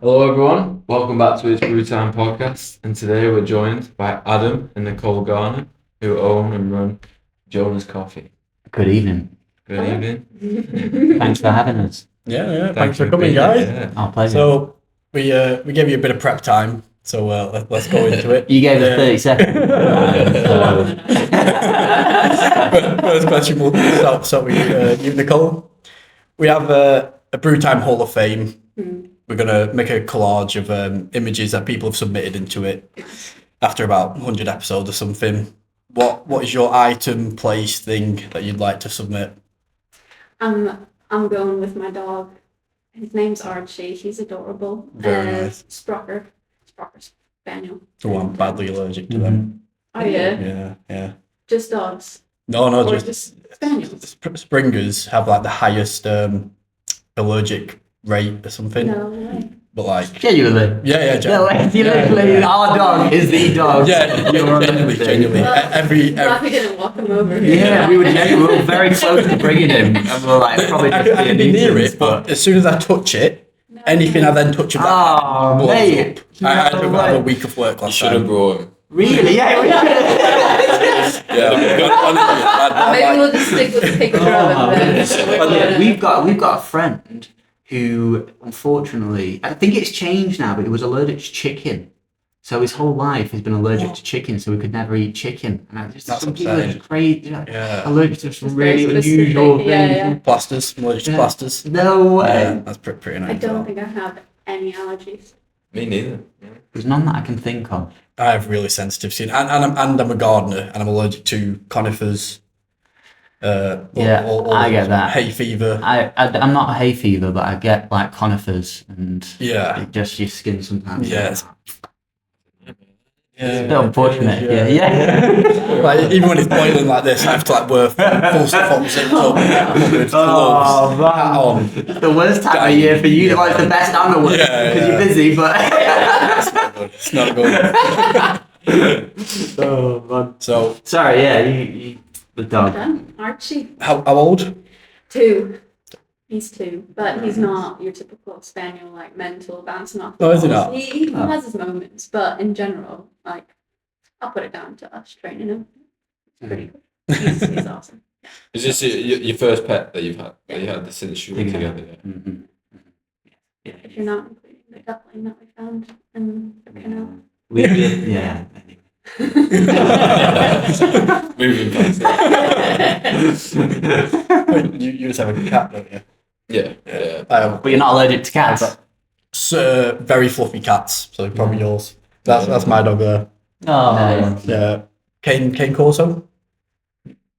Hello everyone, welcome back to his Brew Time podcast, and today we're joined by Adam and Nicole Gardner, who own and run Jonah'S Coffee. Good evening. Good evening. Thanks for having us. Yeah. Thanks for coming, guys. Yeah. Our pleasure. So we gave you a bit of prep time, so let's go into it. You gave us 30 seconds. First question, we'll start with you, Nicole. We have a Brew Time Hall of Fame. We're going to make a collage of images that people have submitted into it after about 100 episodes or something. What is your item, place, thing that you'd like to submit? I'm going with my dog. His name's Archie. He's adorable. Very nice. Sprocker Spaniel. Oh, I'm badly allergic to them. Oh yeah? Yeah. Just dogs? No, Or just just Spaniels? Springers have like the highest allergic rate or something. No way. But like, Genuinely. yeah, Our dog is the dog. Yeah, genuinely. Every Glad we didn't walk him over here. Yeah, we were very close to bringing him. And we were like, probably I just can be near it, but as soon as I touch it, anything I then touch about Oh, blows mate. up. I had to have a week of work last Should have time. brought him. Really? Yeah, we Maybe we'll just stick with the picture of him then. We've got a friend who, unfortunately, I think it's changed now, but he was allergic to chicken. So his whole life he's been allergic to chicken, so he could never eat chicken. And That's some people are upsetting. just crazy, Yeah. allergic to some It's really very specific, unusual things. yeah. Plasters, I'm allergic to Yeah. plasters. No way. Yeah, that's pretty nice. I as well. don't think I have any allergies. Me neither. Yeah. There's none that I can think of. I have really sensitive skin, and I'm a gardener, and I'm allergic to conifers. I get that. Hay fever. I'm not a hay fever, but I get like conifers and Yeah. it just your skin sometimes. Yeah. It's a bit unfortunate. Yeah. Like even when it's boiling like this, I have to like wear full zipped up, with Oh, gloves, hat on. It's the worst time of year for you. Well, it's the best time of work because you're busy, but. It's not good. Oh man. So Sorry, yeah, you the dog. Done. Archie. how old? 2. He's 2, but he's not your typical spaniel, like mental, bouncing off. Oh, is he not? He has his moments, but in general, like, I'll put it down to us training him. It's pretty good. He's awesome. Is this your first pet that you've had? That you had since you were together? Yeah. Mm-hmm. If you're not including the duckling that we found in the canal. Yeah. Moving past that. Wait, you just have a cat, don't you? Yeah. But you're not allergic to cats. So, very fluffy cats, so probably yours. That's my dog there. Oh. Yeah, Cane Corso.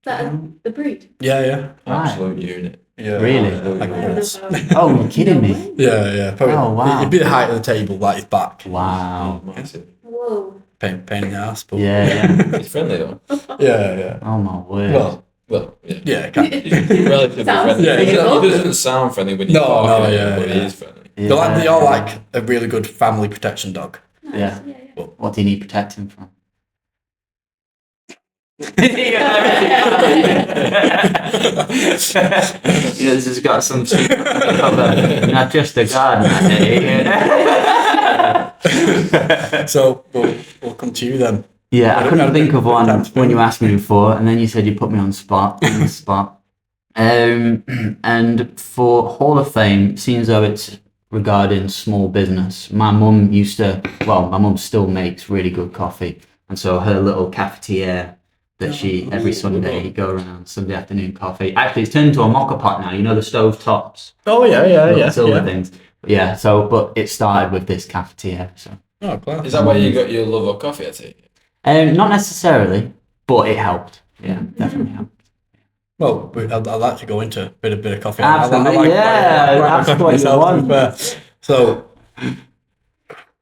That the breed. Yeah. Absolute unit. Yeah. Really? Like I a don't know horse. if I Oh, you're kidding me. Yeah. Probably, Oh, wow. It'd be the height of the table, like his back. Wow. Massive. Whoa. Pain in the ass, but Yeah. He's friendly though. yeah. Oh my word. Well, yeah. Yeah, cat. He's relatively Sounds friendly. Yeah, He beautiful. doesn't sound friendly when you No, talk no, to him, yeah, but yeah. he is friendly. They are like a really good family protection dog. Yeah. Yeah. What do you need protecting from? This has got some not just a garden. So we'll come to you then. Yeah, I couldn't think of one when you asked me before, and then you said you put me on the spot. And for Hall of Fame, seems though it's regarding small business. My mum still makes really good coffee, and so her little cafetiere that she every Sunday go around Sunday afternoon coffee. Actually, it's turned into a mocha pot now. You know the stove tops. Oh yeah. Silver things. Yeah. So, but it started with this cafetiere. So. Oh, class. Is that where you got your love of coffee? I take it. Not necessarily, but it helped. Yeah, definitely helped. Well, I'd like to go into a bit of coffee. Absolutely, that's coffee what you myself, want. to be fair. So,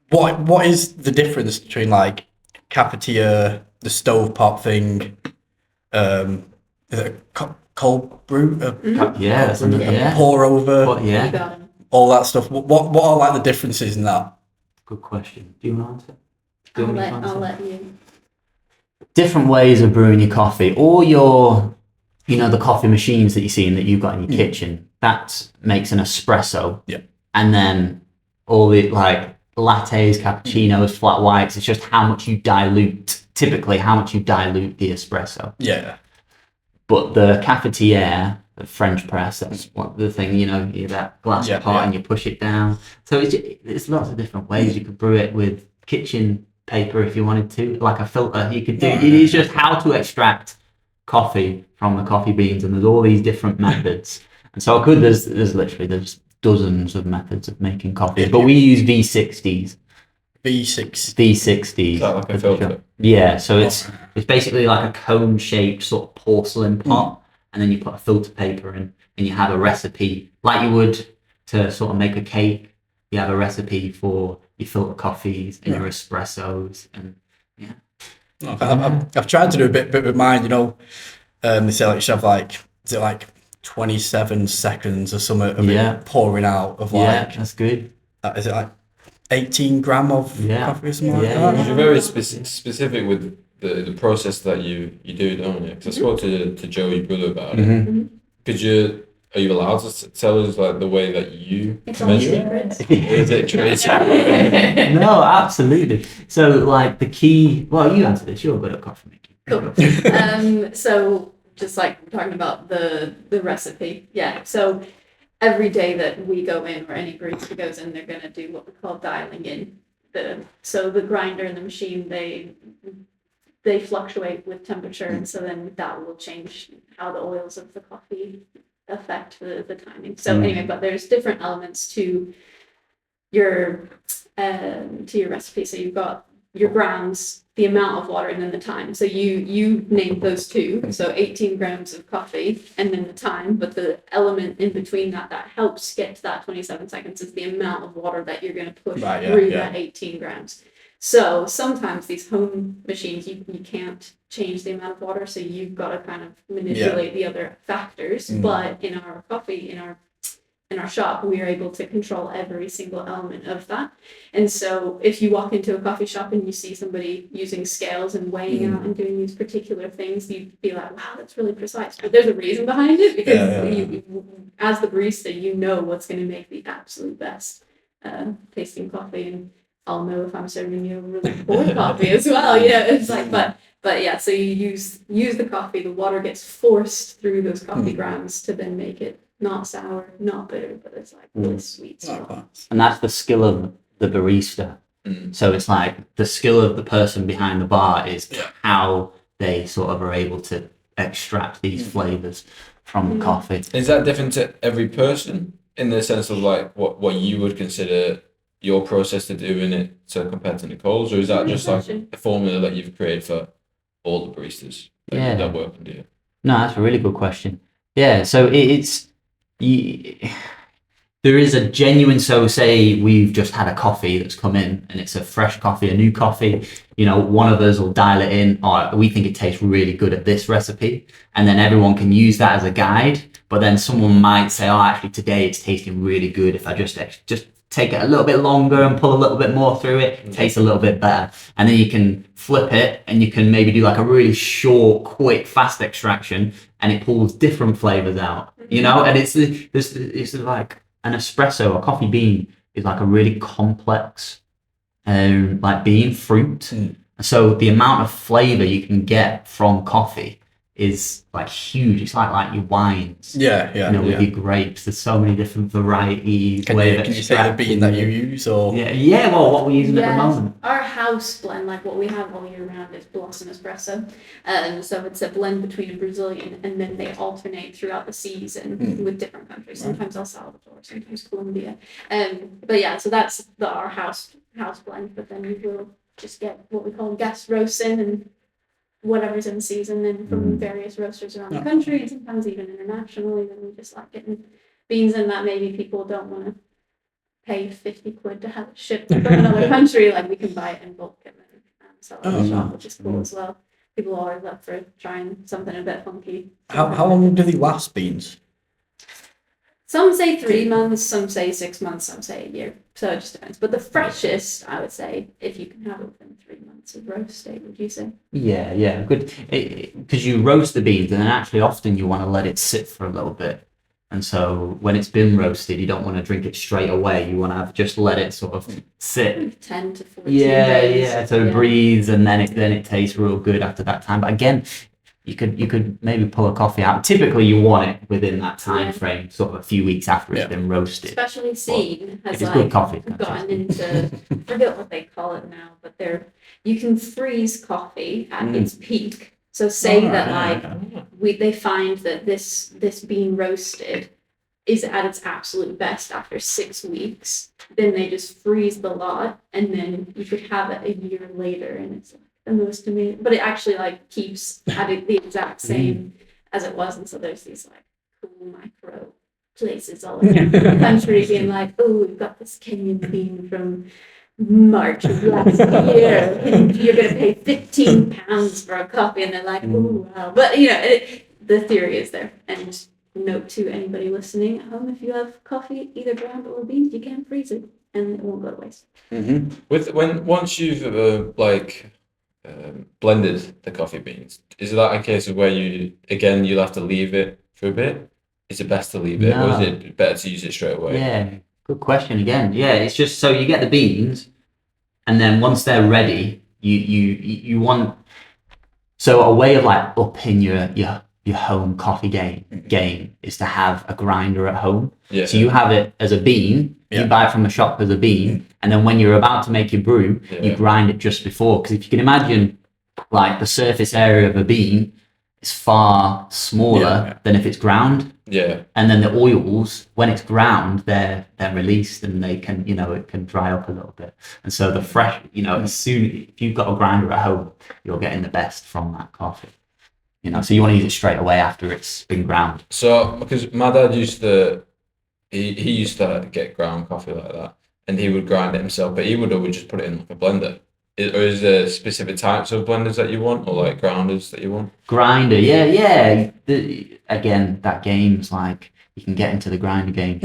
what is the difference between like cafetiere, the stovetop thing, is it cold brew? Yeah. Pour over, But You yeah, got him. all that stuff. What are like the differences in that? good question. Do you want to answer? Do you I'll want me to answer? let you. Different ways of brewing your coffee, or your, the coffee machines that you see and that you've got in your kitchen. That makes an espresso. Yeah. And then all the like lattes, cappuccinos, flat whites. It's just how much you dilute. Typically, how much you dilute the espresso. Yeah. But the cafetiere, the French press, that's what the thing, you know, you that glass pot and you push it down. So it's lots of different ways. You could brew it with kitchen paper if you wanted to, like a filter. You could do. It is just how to extract coffee from the coffee beans, and there's all these different methods. And so there's dozens of methods of making coffee, but we use V60s. V60s. Is that like a filter? Yeah, so it's basically like a cone-shaped sort of porcelain pot, and then you put a filter paper in, and you have a recipe like you would to sort of make a cake. You have a recipe for your filter coffees and your espressos, and I've tried to do a bit with mine. You know, they say like you should have like, is it like 27 seconds or something of it pouring out of like. That's good. Is it like 18 gram of coffee or something like that? You're very specific with the process that you do, don't you? Because I spoke to Joey Brew about it. Are you allowed to tell us like the way that you measure it? Is it true? No, absolutely. So like the key, well, you answer this, you're good at coffee making. Cool. So just like talking about the recipe. Yeah. So every day that we go in, or any barista goes in, they're going to do what we call dialing in. So the grinder and the machine, they fluctuate with temperature, and so then that will change how the oils of the coffee affect the timing. So anyway, but there's different elements to your recipe. So you've got your grams, the amount of water, and then the time. So you named those two. So 18 grams of coffee and then the time, but the element in between that helps get to that 27 seconds is the amount of water that you're going to push through that 18 grams. So sometimes these home machines, you can't change the amount of water, so you've got to kind of manipulate the other factors. But in our coffee, in our shop, we are able to control every single element of that. And so if you walk into a coffee shop and you see somebody using scales and weighing out and doing these particular things, you'd be like, wow, that's really precise. But there's a reason behind it, because you, as the barista, you know what's going to make the absolute best tasting coffee. And I'll know if I'm serving you a really poor coffee as well. You know, it's like, but yeah, so you use the coffee, the water gets forced through those coffee grounds to then make it not sour, not bitter, but it's like really sweet stuff. And that's the skill of the barista. So it's like the skill of the person behind the bar is how they sort of are able to extract these flavors from the coffee. Is that different to every person in the sense of like what you would consider your process to doing it so compared to Nicole's, or is that just like a formula that you've created for all the baristas that work and do? No, that's a really good question. Yeah, so there is a genuine, so say we've just had a coffee that's come in and it's a fresh coffee, a new coffee, you know, one of us will dial it in, or we think it tastes really good at this recipe, and then everyone can use that as a guide. But then someone might say, oh, actually today it's tasting really good if I just take it a little bit longer and pull a little bit more through it, tastes a little bit better. And then you can flip it and you can maybe do like a really short, quick, fast extraction, and it pulls different flavors out, you know? And it's like an espresso, a coffee bean is like a really complex like bean fruit. So the amount of flavor you can get from coffee is like huge. It's like your wines. You know, with your grapes. There's so many different varieties. Can you say the bean that you use, or? Well, what we're using at the moment. Our house blend, like what we have all year round, is Blossom Espresso. So it's a blend between a Brazilian, and then they alternate throughout the season with different countries. Sometimes El Salvador, sometimes Colombia. But yeah, so that's our house blend. But then you will just get what we call guest roasting and whatever's in season, and from various roasters around the country, and sometimes even internationally. Then we just like getting beans in that maybe people don't want to pay 50 quid to have it shipped from another country. Like we can buy it in bulk and then sell it in the shop, which is cool as well. People are always up for trying something a bit funky. How long do they last, beans? Some say 3 months, some say 6 months, some say a year. So it just depends. But the freshest, I would say, if you can have it within 3 months of roast date, would you say? Yeah, good. Because you roast the beans, and then actually often you want to let it sit for a little bit. And so when it's been roasted, you don't want to drink it straight away. You want to just let it sort of sit. 10 to 14 days. So it breathes, and then it tastes real good after that time. But again, you could maybe pull a coffee out. Typically, you want it within that time frame, sort of a few weeks after it's been roasted. Especially Scene has good coffee, gotten into, I forget what they call it now, but you can freeze coffee at its peak. So say they find that this bean roasted is at its absolute best after 6 weeks, then they just freeze the lot, and then you could have it a year later, and it's like the most amazing. But it actually like keeps at the exact same as it was, and so there's these like cool micro places all over the country being like, oh, we've got this Kenyan bean from March of last year, and you're going to pay £15 for a coffee, and they're like, oh, wow. But, the theory is there. And note to anybody listening at home, if you have coffee, either ground or beans, you can freeze it, and it won't go to waste. Once you've, blended the coffee beans, is that a case of where you'll have to leave it for a bit? Is it best to leave it, or is it better to use it straight away? Yeah. Good question again. Yeah, it's just so you get the beans, and then once they're ready, you want, so a way of like upping your home coffee game is to have a grinder at home. Yeah. So you have it as a bean. You buy it from a shop as a bean, and then when you're about to make your brew, you grind it just before. Because if you can imagine, like the surface area of a bean is far smaller than if it's ground. Yeah. And then the oils, when it's ground, they're released, and they can, it can dry up a little bit. And so the fresh, as soon, if you've got a grinder at home, you're getting the best from that coffee. So you want to use it straight away after it's been ground. So, because my dad used to, he used to get ground coffee like that, and he would grind it himself, but he would always just put it in like a blender. Or is there specific types of blenders that you want, or like grinders that you want? Grinder, yeah. Again, that game's like, you can get into the grinder game.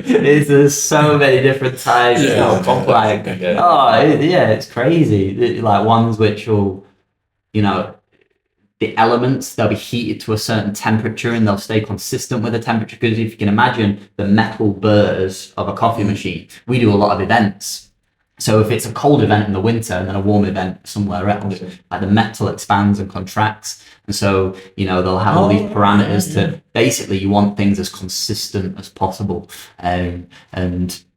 There's so many different types. Yeah, complex. It's crazy. Like ones which will, the elements, they'll be heated to a certain temperature, and they'll stay consistent with the temperature. Because if you can imagine the metal burrs of a coffee machine, we do a lot of events. So if it's a cold event in the winter and then a warm event somewhere else, like the metal expands and contracts. And so, they'll have all these parameters to, basically you want things as consistent as possible. And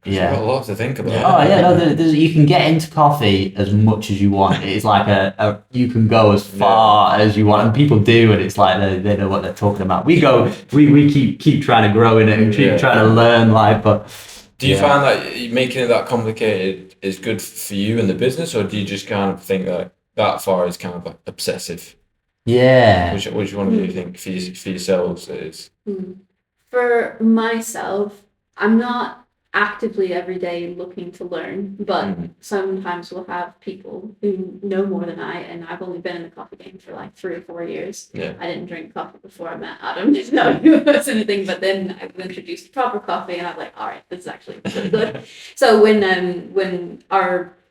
yeah. Got a lot to think about. You can get into coffee as much as you want. It's like you can go as far as you want, and people do, and it's like they know what they're talking about. We keep trying to grow in it and keep trying to learn, but do you find that making it that complicated is good for you in the business, or do you just kind of think that far is kind of like obsessive? Yeah. Which one do you think for yourselves it is? For myself, I'm not actively every day looking to learn, but sometimes we'll have people who know more than I, and I've only been in the coffee game for like 3 or 4 years. I didn't drink coffee before I met Adam. Didn't know it was anything, but then I was introduced to proper coffee, and I'm like, all right, this is actually really good. So when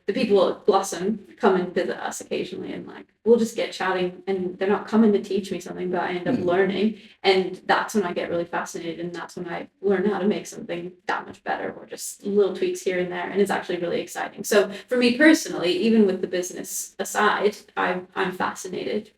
the people at Blossom come and visit us occasionally, and like we'll just get chatting, and they're not coming to teach me something, but I end up learning, and that's when I get really fascinated, and that's when I learn how to make something that much better, or just little tweaks here and there, and it's actually really exciting. So for me personally, even with the business aside, I'm fascinated.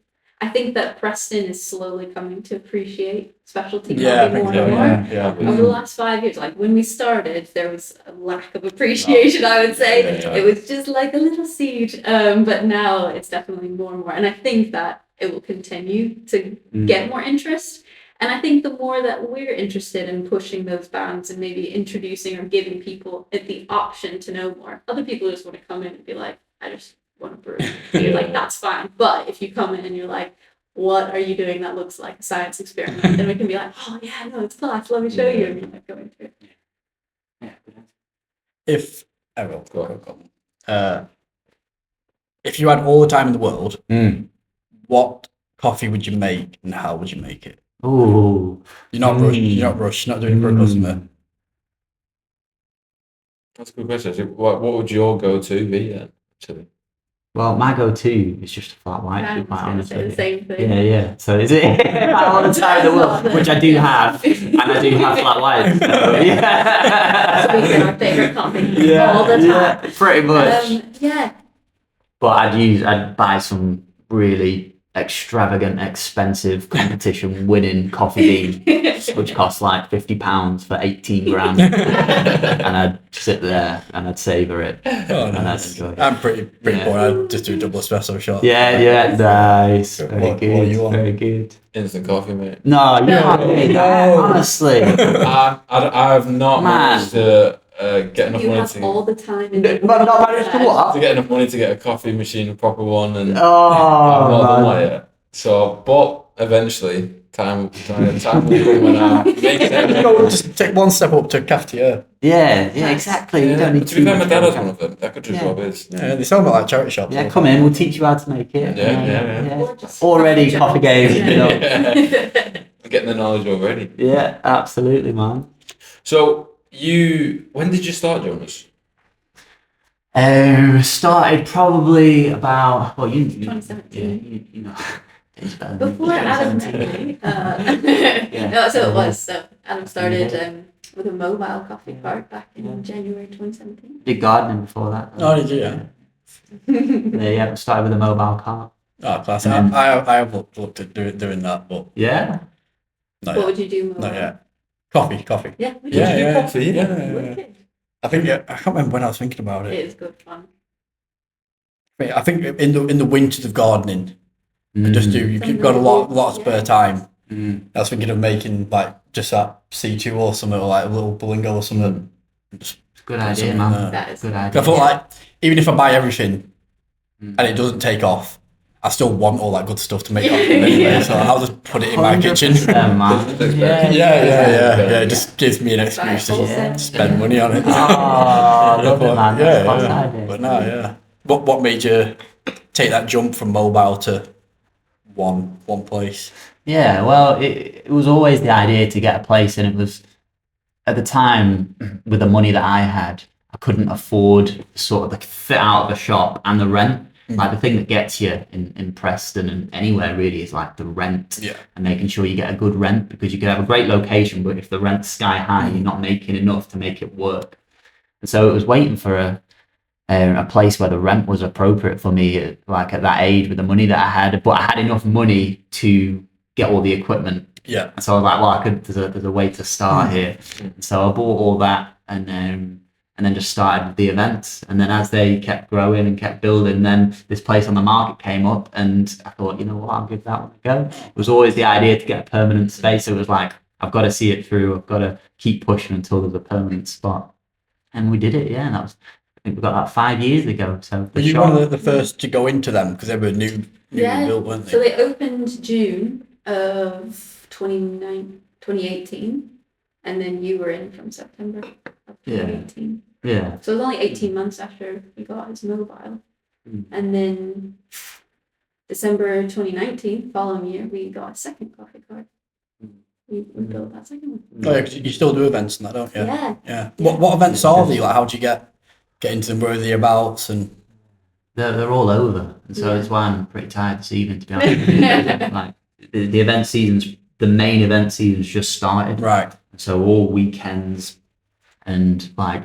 I think that Preston is slowly coming to appreciate specialty coffee more and more. Over the last 5 years, like when we started, there was a lack of appreciation, I would say. It was just like a little seed. But now it's definitely more and more. And I think that it will continue to get more interest. And I think the more that we're interested in pushing those bounds and maybe introducing or giving people the option to know more, other people just want to come in and be like, I just want to brew. And you're like, that's fine. But if you come in and you're like, what are you doing that looks like a science experiment? Then we can be like, oh yeah, no, it's class. Let me show you. And you're like, go into it. If I will go on. If you had all the time in the world, what coffee would you make, and how would you make it? Oh, you're not rushed. You're not doing it for a customer. That's a good question. What would your go-to be then? Actually, Well, my go-to is just a flat white, to I be was quite going to honest say with the you. same thing. Yeah. So is it all the time in the world, which I do have, and I do have flat whites. So, yeah. Sweets are our favorite coffee all the time. Yeah, pretty much. Yeah. But I'd buy some really extravagant, expensive, competition-winning coffee bean, which costs like £50 for 18 grams, and I'd sit there and I'd savor it. Oh, And I'd nice. enjoy it. I'm pretty Yeah. boring. I just do a double espresso shot. Yeah, nice. Very What are good. you on? Very good. Instant coffee, mate. No, you can't do that, No. honestly. I've not Man. managed to get enough You money have to all the time in But the not world. managed to what? get enough money to get a coffee machine, a proper one, and I've Oh, not done that man. yet. So, but eventually, time will come when I make sense. Just take one step up to cafetiere. Yeah, exactly. You don't need To be too fair, my much. dad has one of them. That could just Yeah. Rob is. Yeah, they sound like charity shops. Yeah, come in. We'll teach you how to make it. Yeah. Or just Already coffee game. Yeah. You know. I'm getting the knowledge already. Yeah, absolutely, man. So, when did you start, Jonas? Started probably about you 2017. you know. It's better than me. Before Adam met 2017. me. Yeah. No, so it was. So Adam started with a mobile coffee cart back in January 2017. Did gardening before that. Oh, did you? Yeah. Yeah, started with a mobile car. Oh, class. Mm. I have looked at doing that, but Yeah. not What yet. would you do? Mobile? Not yet. Coffee. Yeah. we Yeah, did. yeah. Coffee, Yeah. Wicked. I think I can't remember when I was thinking about It it. is good fun. I think in the winters of gardening, you just do. Some You've got a lot of yeah. spare time. Mm. I was thinking of making like just that C2 or something, or like a little Bolingo or something. Just, Good Put idea, something man. there. That is Good I idea. thought like even if I buy everything Mm. and it doesn't take off, I still want all that good stuff to make it happen anyway. Yeah. So I'll just put it in my kitchen. 100%, man. Yeah. It just gives me an excuse to Yeah. spend money on it. Oh, I love it, man. That's a class yeah. idea. But no, yeah. What made you take that jump from mobile to one place? Yeah, well, it was always the idea to get a place, and it was at the time with the money that I had, I couldn't afford sort of the fit out of the shop and the rent. Like the thing that gets you in Preston and anywhere really is like the rent and making sure you get a good rent, because you could have a great location, but if the rent's sky high, you're not making enough to make it work. And so it was waiting for a place where the rent was appropriate for me, at that age with the money that I had, but I had enough money to get all the equipment. Yeah. And so I was like, well, there's a way to start here. So I bought all that and then just started with the events. And then as they kept growing and kept building, then this place on the market came up, and I thought, you know what, I'll give that one a go. It was always the idea to get a permanent space. It was like, I've got to see it through. I've got to keep pushing until there's a permanent spot. And we did it, yeah. And that was, I think we got that 5 years ago. So Were you one of the first to go into them because they were new Yeah. built, weren't they? So they opened June of 2018, and then you were in from September of 2018. Yeah. So it was only 18 months after we got his mobile. And then December 2019, following year, we got a second coffee cart. We built that second one. Oh, yeah, 'cause you still do events and that, don't you? Yeah. Yeah. What events are they? Like, how do you get into them? Where are they abouts? And They're all over. And so that's why I'm pretty tired this evening, to be honest with you. Like, the event season's, the main event season's just started. right. So all weekends and like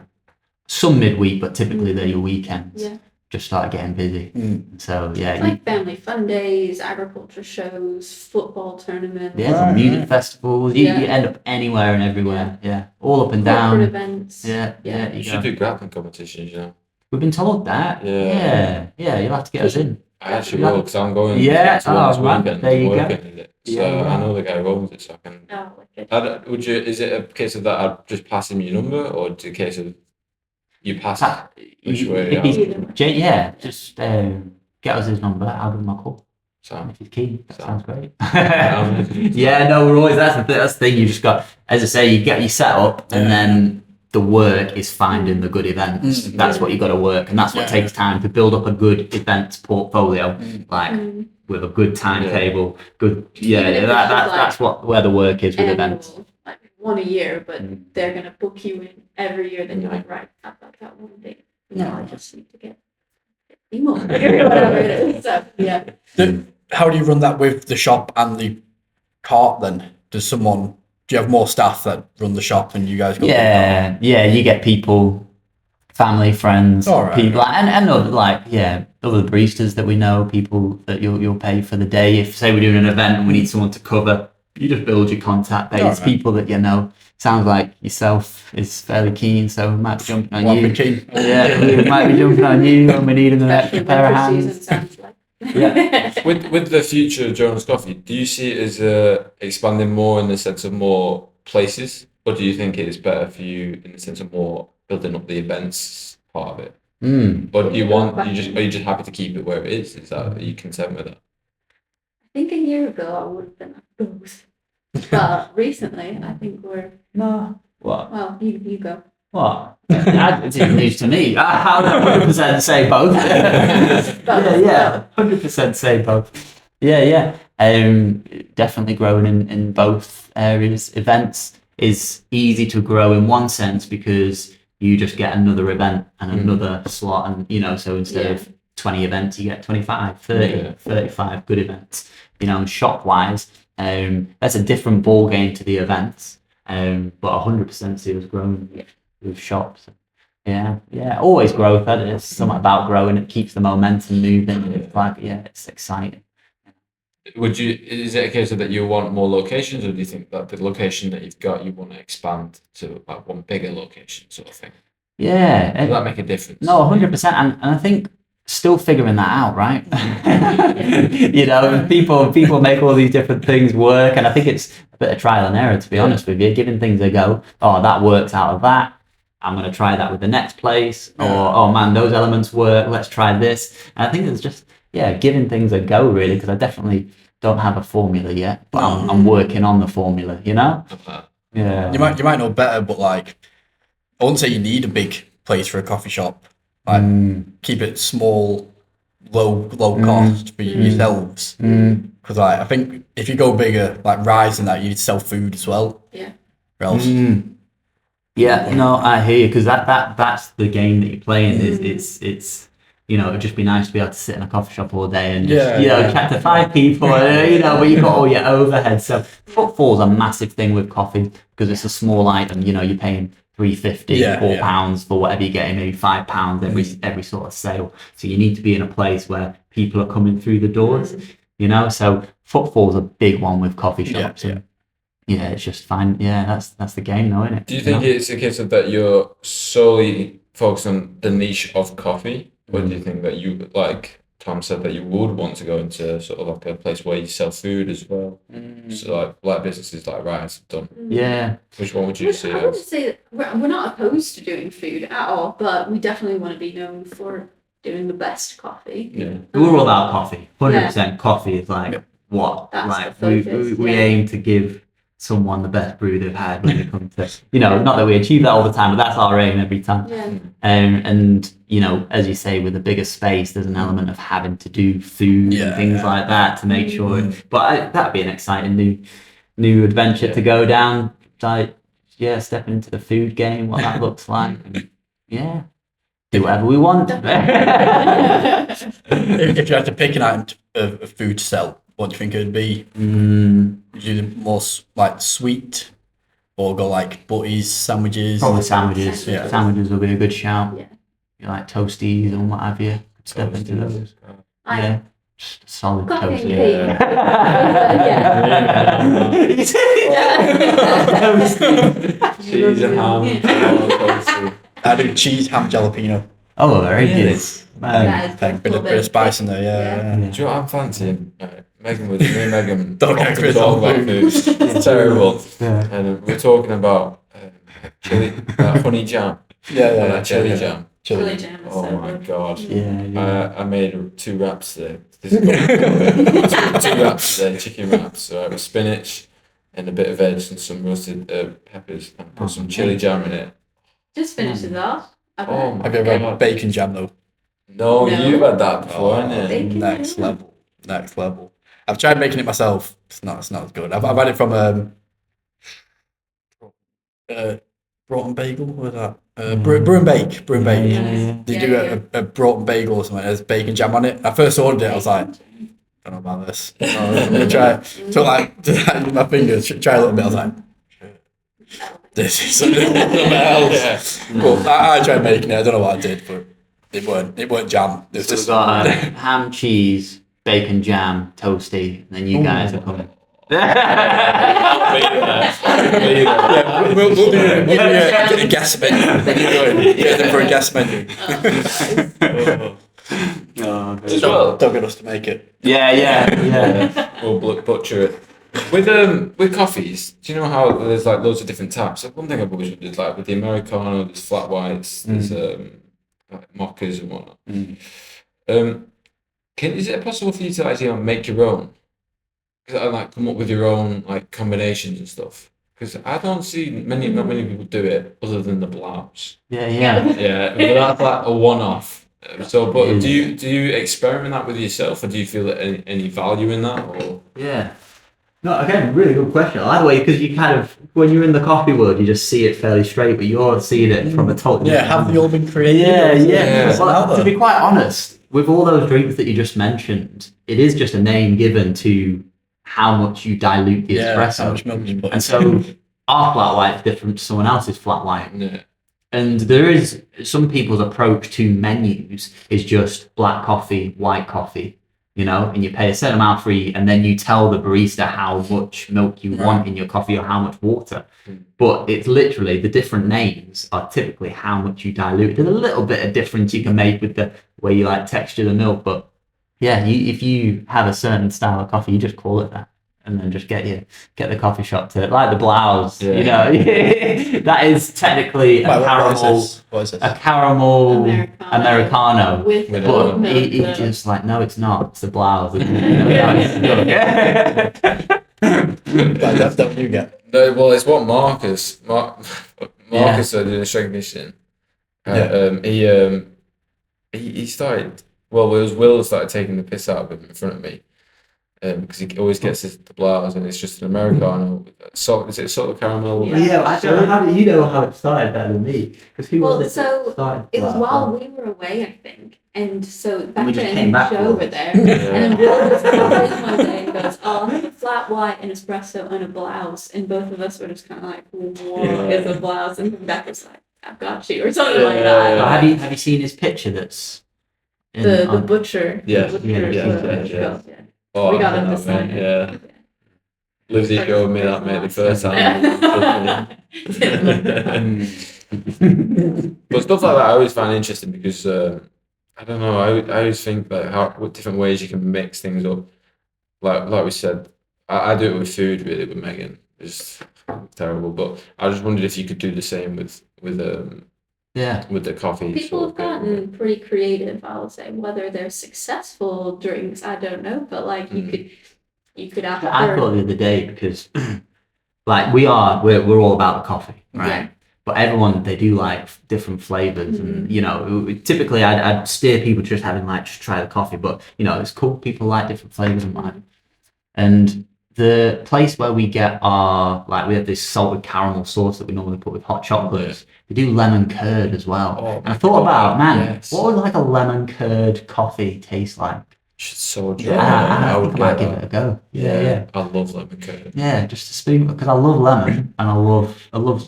some midweek, but typically they're your weekends. Yeah. Just started getting busy. So It's yeah, like family fun days, agriculture shows, football tournaments, yeah, Right, music yeah. festivals. You Yeah. end up anywhere and everywhere. Yeah, all up and corporate down. events. Yeah. You You should go. do grappling competitions, you know. We've been told that. Yeah. Yeah. You'll have to get us in. I actually will, because I'm going Yeah, to one this oh, man, weekend. there you go. working in it. So Yeah. I know the guy who owns it, so I can. Oh, wicked. Is it a case of that I'd just pass him your number, or is it a case of you pass which way? If he's- Either way. yeah, just get us his number. I'll give him a call. So If he's keen, that So- sounds great. Um, Yeah, no, we're always that's the thing. You just got, as I say, you get your setup, and then the work is finding the good events. That's what you got to work, and that's what takes time to build up a good events portfolio, like with a good timetable. Good, Even if it's just that's where the work is with Annual, events. like one a year, but they're gonna book you in every year. Then you're like, right, I've got that one day. I just need to get be more, whatever it is. So yeah. How do you run that with the shop and the cart then? Do you have more staff that run the shop and you guys go? Yeah, you get people, family, friends, people, and other, other baristas that we know, people that you'll pay for the day. If say we're doing an event and we need someone to cover, you just build your contact base, people that you know. Sounds like yourself is fairly keen, so we might be jumping on you. Yeah, we might be jumping on you when we need an extra pair of hands. Yeah. With the future of Jonah's Coffee, do you see it as expanding more in the sense of more places, or do you think it is better for you in the sense of more building up the events part of it? Or do are you just happy to keep it where it is? Are you content with that? I think a year ago I would have been at both, but recently I think we're no. What? Well, you go. What? It's news to me. How do 100% say both? Yeah, 100% say both. Yeah. Definitely growing in both areas. Events is easy to grow in one sense because you just get another event and another slot, and so instead of 20 events, you get 25, 30, 35 good events. And shop wise, that's a different ball game to the events. But 100% see us growing with shops. Yeah. Always growth. It's something about growing. It keeps the momentum moving. It's exciting. Is it a case of that you want more locations, or do you think that the location that you've got, you want to expand to like one bigger location sort of thing? Yeah. Does that make a difference? No, 100%. And I think still figuring that out, right? People make all these different things work, and I think it's a bit of trial and error, to be honest with you. Giving things a go. Oh, that works out of that. I'm going to try that with the next place. Or, oh man, those elements work. Let's try this. And I think it's just, giving things a go, really, because I definitely don't have a formula yet, but I'm working on the formula, Yeah. You might know better, but I wouldn't say you need a big place for a coffee shop. Keep it small, low cost for yourselves. Because I think if you go bigger, rise in that, you need to sell food as well. Yeah. Or else. Yeah, no, I hear you, because that's the game that you're playing. It's it'd just be nice to be able to sit in a coffee shop all day and just, chat to 5 people, but you've got all your overhead. So footfall's a massive thing with coffee because it's a small item. You're paying £3.50, £4 for whatever you're getting, maybe £5 every sort of sale. So you need to be in a place where people are coming through the doors. So footfall's a big one with coffee shops. Yeah, it's just fine. Yeah, that's the game, though, isn't it? Do you think it's a case of that you're solely focused on the niche of coffee, or do you think that you, like Tom said, that you would want to go into sort of like a place where you sell food as well? So like businesses like Rise have done. Yeah. Which one would you see? I would say we're not opposed to doing food at all, but we definitely want to be known for doing the best coffee. Yeah. We're all about coffee. 100% coffee is what? That's we aim to give someone the best brew they've had when it comes to not that we achieve that all the time, but that's our aim every time. And as you say, with a bigger space, there's an element of having to do food and things like that to make sure. But that'd be an exciting new adventure to go down. Stepping into the food game, what that looks like. And, do whatever we want. If you had to pick an item of food to sell, what do you think it would be? Would you do more sweet, or go butties, sandwiches? Probably sandwiches. Sandwiches will be a good shout. Yeah. You like toasties and what have you. Step into those. Just a solid toast. Cheese and ham. I do cheese, ham, jalapeno. Oh, very good. Bit of spice in there, Do you know what I'm fancying? Megan don't get Chris talk about food. It's terrible. And we're talking about chili, honey jam. Chili jam. Chili jam. Oh my god. Yeah. I made 2 wraps today. Two wraps today, chicken wraps. With spinach and a bit of veg and some roasted peppers, and put some chili jam in it. Just finishes off. Oh my Have you ever had bacon jam though? No, you've had that before, haven't you? Next level. I've tried making it myself. It's not as good. I've had it from Broughton bagel. What was that? Brew and bake. Brew and bake. Yeah. They do a Broughton bagel or something. There's bacon jam on it. I first ordered it. I was like, I don't know about this. I'm gonna try it. So like, did that with my fingers. Try a little bit. I was like, this is something else. But I tried making it. I don't know what I did, but it weren't jam. It was So we've just got ham, cheese, bacon, jam, toasty, and then you guys are coming. yeah, we'll do a guest menu. Get them for a guest menu. Don't get us to make it. Yeah. We'll butcher it. With coffees, do you know how there's like loads of different types? Like one thing I've always wondered, like with the Americano, there's flat whites, there's like mochas and whatnot. Is it possible for you to actually make your own? And like come up with your own like combinations and stuff? Because I don't see not many people do it other than the blouse. Yeah. Yeah, but that's like a one-off. So, but do you experiment that with yourself, or do you feel any value in that? Or Yeah. No, again, really good question. I like the way, because you kind of, when you're in the coffee world, you just see it fairly straight, but you're seeing it from a totally Yeah, have they all been created? Yeah. Well, to be quite honest, with all those drinks that you just mentioned, it is just a name given to how much you dilute the espresso. How much milk you put in. And so our flat white is different to someone else's flat white. yeah, And there is some people's approach to menus is just black coffee, white coffee, and you pay a certain amount for each, and then you tell the barista how much milk you want in your coffee or how much water. But it's literally the different names are typically how much you dilute. There's a little bit of difference you can make with the way you like texture the milk, but yeah, if you have a certain style of coffee, you just call it that. And then just get the coffee shop to like the blouse, that is technically a caramel, What is this? a caramel Americano. With But But milk, it just like, no, it's not. It's the blouse. That's what you get. no, well, it's what Marcus said in his recognition. He started. Well, it was Will started taking the piss out of him in front of me. Because he always gets the blouse, and it's just an Americano. Salt, is it salt of caramel? I don't know how you know how it started better than me. Because who was it? So Started it was that? while we were away, I think. And so We back just then, came back Joe for were it. there. And Will was coming one day and goes, I'll have a flat white, an espresso, and a blouse. And both of us were just kind of like, what is a blouse? And Rebecca's like, I've got you, or something like that. But have you seen his picture that's The butcher. Yeah. The butcher, Yeah. yeah. Oh, We got I him know to that, sign mate, it. yeah. Lizzie showed me that, mate, the first time. But stuff like that I always find interesting because I don't know. I always think that what different ways you can mix things up. Like we said, I do it with food really with Megan. It's terrible, but I just wondered if you could do the same with the coffee. People sort have of thing. gotten pretty creative, I'll say. Whether they're successful drinks, I don't know. But like you could have I thought the other day, because like we're all about the coffee, right? Yeah. But everyone, they do like different flavors, and typically I'd steer people just having like just try the coffee, but it's cool. People like different flavors and whatnot. And the place where we get we have this salted caramel sauce that we normally put with hot chocolates. They do lemon curd as well. Oh, and I thought about, yes. what would like a lemon curd coffee taste like? It's so dry. I think I might give that. it a go. Yeah. I love lemon curd. Yeah, just to spoon, because I love lemon, and I love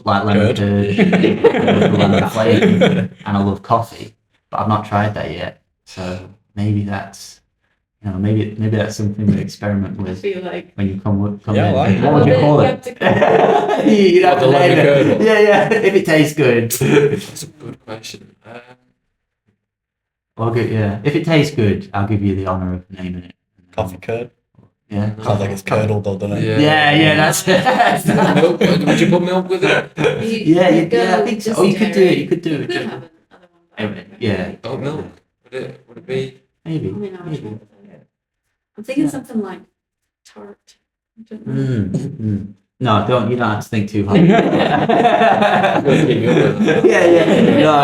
like lemon curd, I love lemon flavour, and I love coffee, but I've not tried that yet. So maybe that's, maybe that's something to experiment I with feel like when you come Yeah, in. I like What would you call You it? have to call You'd have the to lemon name curd it. one? Yeah, if it tastes good. That's a good question. If it tastes good, I'll give you the honour of naming it. Coffee curd. Yeah. Sounds like it's curdled though, doesn't it? Yeah, that's it. Milk, would you put milk with it? Yeah, I think so. Oh, you could do it. You could do You it. could Just, have another one. but Yeah. Oh, milk. Would it be? maybe. I mean, I'm maybe. sure. I'm thinking something like tart. I don't know. No, you don't have to think too hard. Yeah.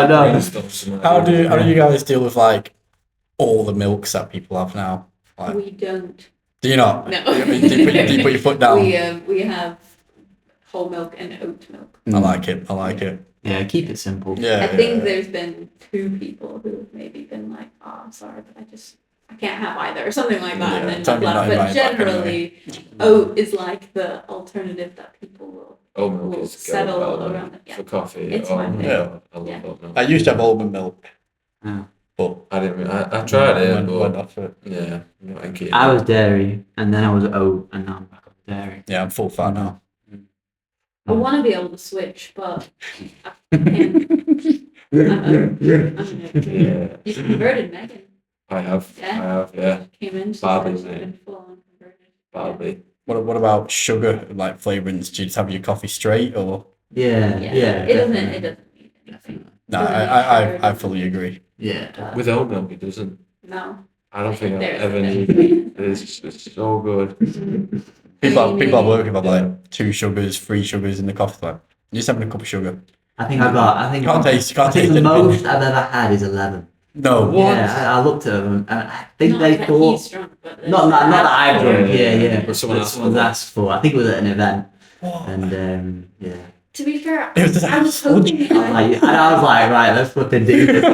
No. How do you guys deal with like all the milks that people have now? Like, We don't. do you not? No. Do you put your foot down? We have whole milk and oat milk. I like it. Yeah, keep it simple. Yeah. I think there's been 2 people who have maybe been like, oh, I'm sorry, but I can't have either, or something like that. Yeah, And tell me then not but invited back generally, oat is like the alternative that people will Oat milk will is settle well around it. Yeah. for coffee. It's oh, my my thing. God, I love Yeah. oat milk. I used to have almond milk, Yeah. but I didn't. I tried it, went but off it. yeah, not thank you. I was dairy, and then I was oat, and now I'm back on dairy. Yeah, I'm full fat now. I want to be able to switch, but I can't. I'm Yeah, You converted Megan. I have. Yeah. I have. Yeah, Came in, she's Badly, like, she's mate. been full on converted. badly. What about sugar, like flavourings? Do you just have your coffee straight or? Yeah, Yeah. yeah. It doesn't need anything. No, Doesn't need I sugar, fully agree. Yeah. With oat milk, it doesn't. No. I don't think I've There's ever a needed it. It's so good. People I work with have like 2 sugars, 3 sugars in the coffee. Like, you're just having a cup of sugar. I think I think You can't taste the anything. most I've ever had is 11. No. Yeah, I looked at them, and I think Not they that thought. he's drunk, but Not that I've drunk, Yeah, yeah. but someone asked Someone's for it. asked for. I think it was at an event, What? and yeah. To be fair, It was just I was like, hoping And I was like, right, let's flipping do this.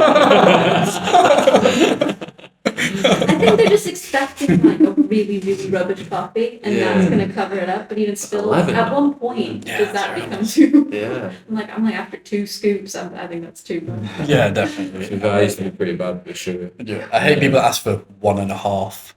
I think they're just expecting like a really, really rubbish coffee, and Yeah. that's gonna cover it up. But even still, 11. at one point, Yeah, does that fair become too? Yeah. I'm like after 2 scoops, I think that's too much. Yeah, definitely. So I used to be pretty bad with sugar. Yeah. I hate people that ask for 1.5.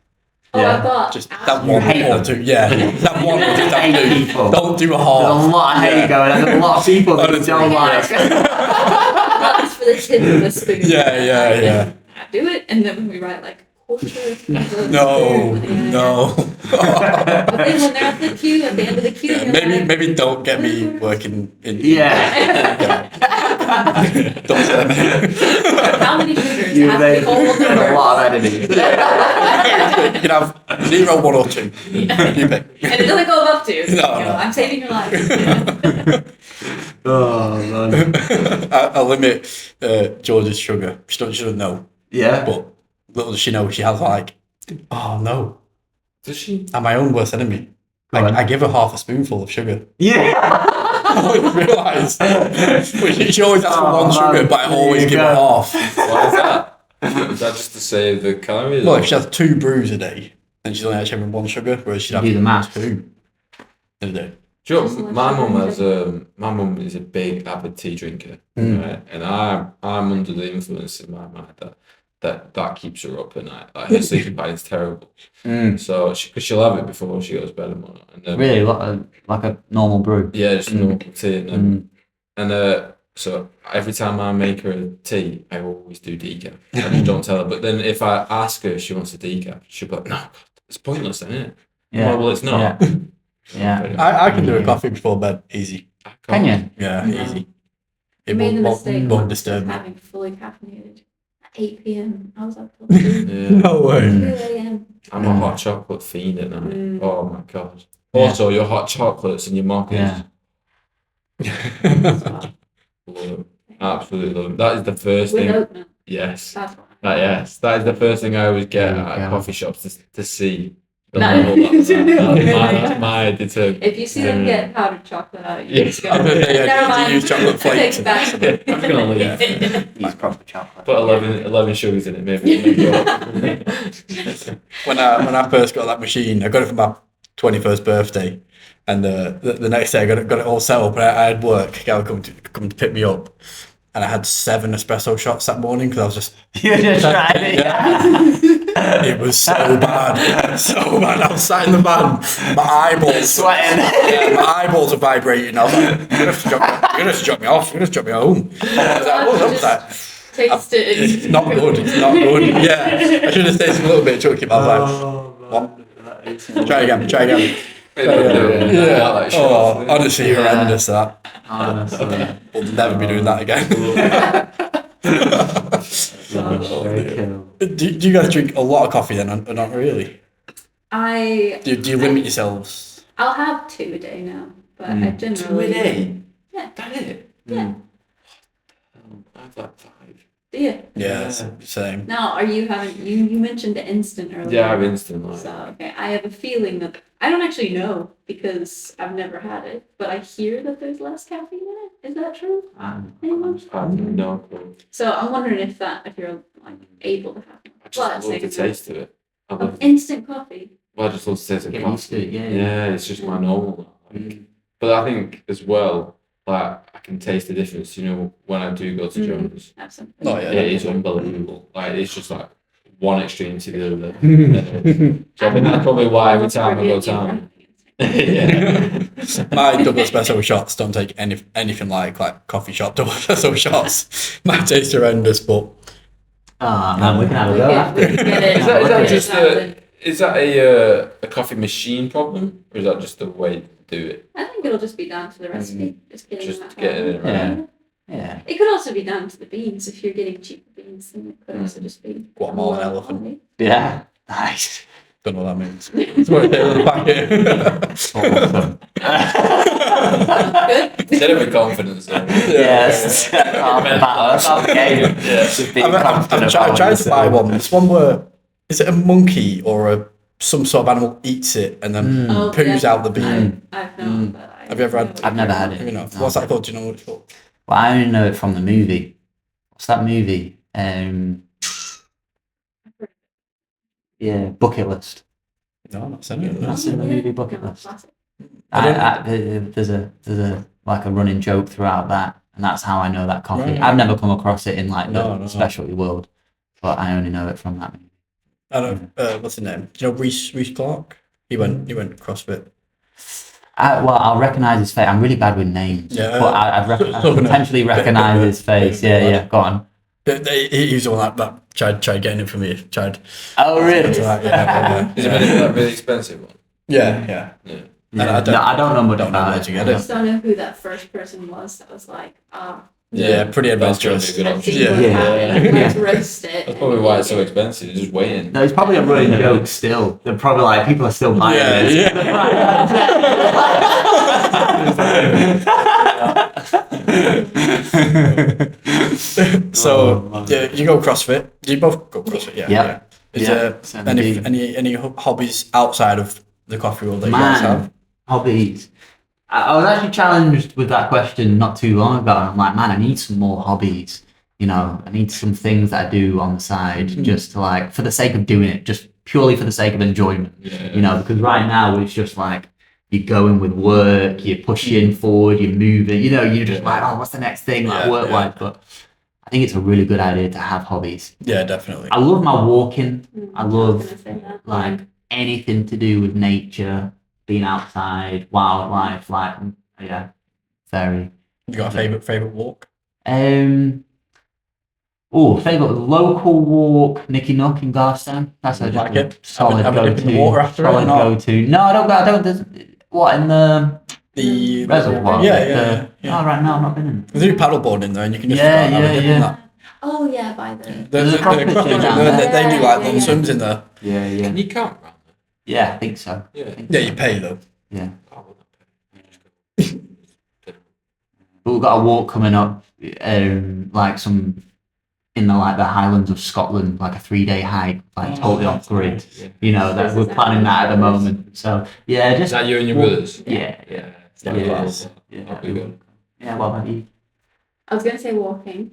Oh, Yeah. I thought Just after- that one hate or them. 2. Yeah, that one or 2. That Hate do. people. Don't do a There's a half. lot of hate going, and there's a lot of people that Honestly, don't like. That's for the tip of a spoon. Yeah. I do it, and then we write like quarter of a No, spoon. no. But then when they're at the queue, at the end of the queue, Yeah, you're maybe like, maybe don't get me working in. Yeah. Don't say that. how many sugars You have made to hold the a lot of editing. You can have 0, 1 or 2. You pick. And it doesn't go above 2. No, no. I'm saving your life. Oh, man. I limit George's sugar. She doesn't know, Yeah. but little does she know, she has like, oh no, Does she? I'm my own worst enemy. Go on. I give her half a spoonful of sugar. Yeah. I didn't realise. She always asks for Oh, 1 sugar, man. but I always There you give her go. half. Why is that? Is that just to save the calories? Well, if she has 2 brews a day, then she's only actually having 1 sugar, whereas she'd have Do the maths. 2 in a day. Do you know, Just let my you mum know. has my mum is a big avid tea drinker, Mm. right? And I'm under the influence in my mind that keeps her up at night. Like her sleeping pattern's terrible. So because she'll have it before she goes to bed and whatnot. And then, Really, like a normal brew. yeah, just normal tea. And Mm. so every time I make her a tea, I always do decaf. I just don't tell her. But then if I ask her if she wants a decaf, she'll be like, "No, it's pointless, isn't it?" Yeah. Well, it's not. Yeah. I can do a coffee before bed, easy. I Can can't. you? Yeah, No. easy. I It made the won't, mistake won't once of disturb me. having fully caffeinated at 8 p.m. I was up till 2 Yeah. No way. a.m. I'm a hot chocolate fiend at night. Mm. Oh my god. Yeah. Also, your hot chocolates and your mochas. Yeah. Love them. Absolutely love them. That is the first With thing. oat milk. Yes. That's what Yes. That is the first thing I always get There you at go. coffee shops to see. The No. level Really? that's my determination. If you see them Yeah. get powdered chocolate out, you Yeah. just go, I was gonna say, yeah, never do you mind. use chocolate I flakes? take it back. I'm gonna leave. Yeah. Use proper chocolate. Put 11 sugars in it, maybe. When I first got that machine, I got it for my 21st birthday, and the next day I got it all set up. And I had work. A guy would come to pick me up, and I had 7 espresso shots that morning because I was just. You just tried it. Yeah. It was so bad, so bad. I was sat in the van, my eyeballs Sweating. Yeah, my eyeballs are vibrating. I was like, "You're gonna have to drop me off. You're gonna have to drop me home." I was like, "What's up with that?" Taste it. It's not good. It's not good. Yeah, I should have tasted a little bit chunky, but I was like, try again. Yeah. Oh, honestly, Yeah. horrendous that. Honestly. We'll never be doing that again. Very cool. do you guys drink a lot of coffee then, or not really? Do Do you limit yourselves? I'll have 2 a day now, but I generally. Yeah. That it? Yeah. I've like 5. Do you? Yeah, same. Now, are you having? You mentioned the instant earlier. Yeah, I have instant like. So okay, I have a feeling that I don't actually know because I've never had it, but I hear that there's less caffeine in it. Is that true? Anyone? No. So I'm wondering if you're like able to have one. I just love the taste of it. I Of love instant coffee. Well, I just love the taste of Get used to coffee. it, yeah. Yeah, it's just my normal. But I think as well, like I can taste the difference. You know, when I do go to Jonah's, Absolutely. Oh, yeah. it is unbelievable. Like it's just like one extreme to the other. So I think that's probably why every time I go down. Yeah. My double espresso shots don't take anything like coffee shop double espresso shots. My taste horrendous, but Man, we can have a go after. We can get it. Is that Look at just it. is that a coffee machine problem, or is that just the way to do it? I think it'll just be down to the recipe. Just getting Just that getting it right. Yeah. It could also be down to the beans. If you're getting cheaper beans, then it could also just be Guatemalan more elephant. honey. Yeah. Nice. don't know what that means. It's what it in the packet. Awesome. Good. Said it with confidence. Yes. I'm trying to buy one. This one where is it a monkey or some sort of animal eats it and then poos out the bean? I've known, but Have you ever had? I've never had it. You know, No. what's that called? Do you know what it's called? Well, I only know it from the movie. What's that movie? Yeah, Bucket List. No, I'm not saying it. That's in the movie Bucket No, List. classic. There's a like a running joke throughout that, and that's how I know that coffee. Right. I've never come across it in like the No. specialty world, but I only know it from that movie. I don't. What's his name? Do you know Reece Clark? He went CrossFit. I'll recognise his face. I'm really bad with names, Yeah. but I potentially recognise his face. Yeah, go on. He's the one that tried getting it for me. Tried. Oh, really? Right, yeah. Is it that really expensive one? Yeah. I don't know much Don't know about where it. to get I it. just don't know who that first person was that was like, Yeah, pretty That's gonna be adventurous. a good let's option. see what's Yeah. happening. Yeah. Let's roast it. That's probably why it's so expensive. It's just waiting. No, it's probably a running joke still. They're probably like, people are still buying it. So yeah, you go CrossFit. You both go CrossFit. Yeah. Yeah. Is Yeah, there any hobbies outside of the coffee world that you guys have? Hobbies. I was actually challenged with that question not too long ago, and I'm like, man, I need some more hobbies. You know, I need some things that I do on the side, just to like, for the sake of doing it, just purely for the sake of enjoyment. Yeah. You know, because right now it's just like you're going with work, you're pushing forward, you're moving. You know, you're just like, oh, what's the next thing, like work-wise? But I think it's a really good idea to have hobbies. Yeah, definitely. I love my walking. I love was gonna say that. like anything to do with nature, being outside, wildlife, like yeah, very. You got a favorite walk? Favourite local walk, Nicky Nook in Garstang. That's a Like just it? a solid Have a dip in the go-to. water after it or Solid not? go-to. No, I don't. There's, what in the The reservoir? Yeah. Oh, right, no, I've not been in. There's a paddleboard in there, and you can just Yeah, have a dip in yeah. that. Oh yeah, by the. There's a CrossFit gym down there. They do like Yeah, long yeah. swims in there. Yeah, yeah, Can you camp around there? yeah. I think so. Yeah. I think Yeah, so. you pay though. Yeah. I would not pay. But we've got a walk coming up, like some in the Highlands of Scotland, like a 3-day hike, like totally off grid. Yeah. You know that we're planning that at the moment. So yeah, Is just that you and your brothers? yeah. Yeah. Class. Yeah. That'd be good. Yeah. What about you? I was gonna say walking.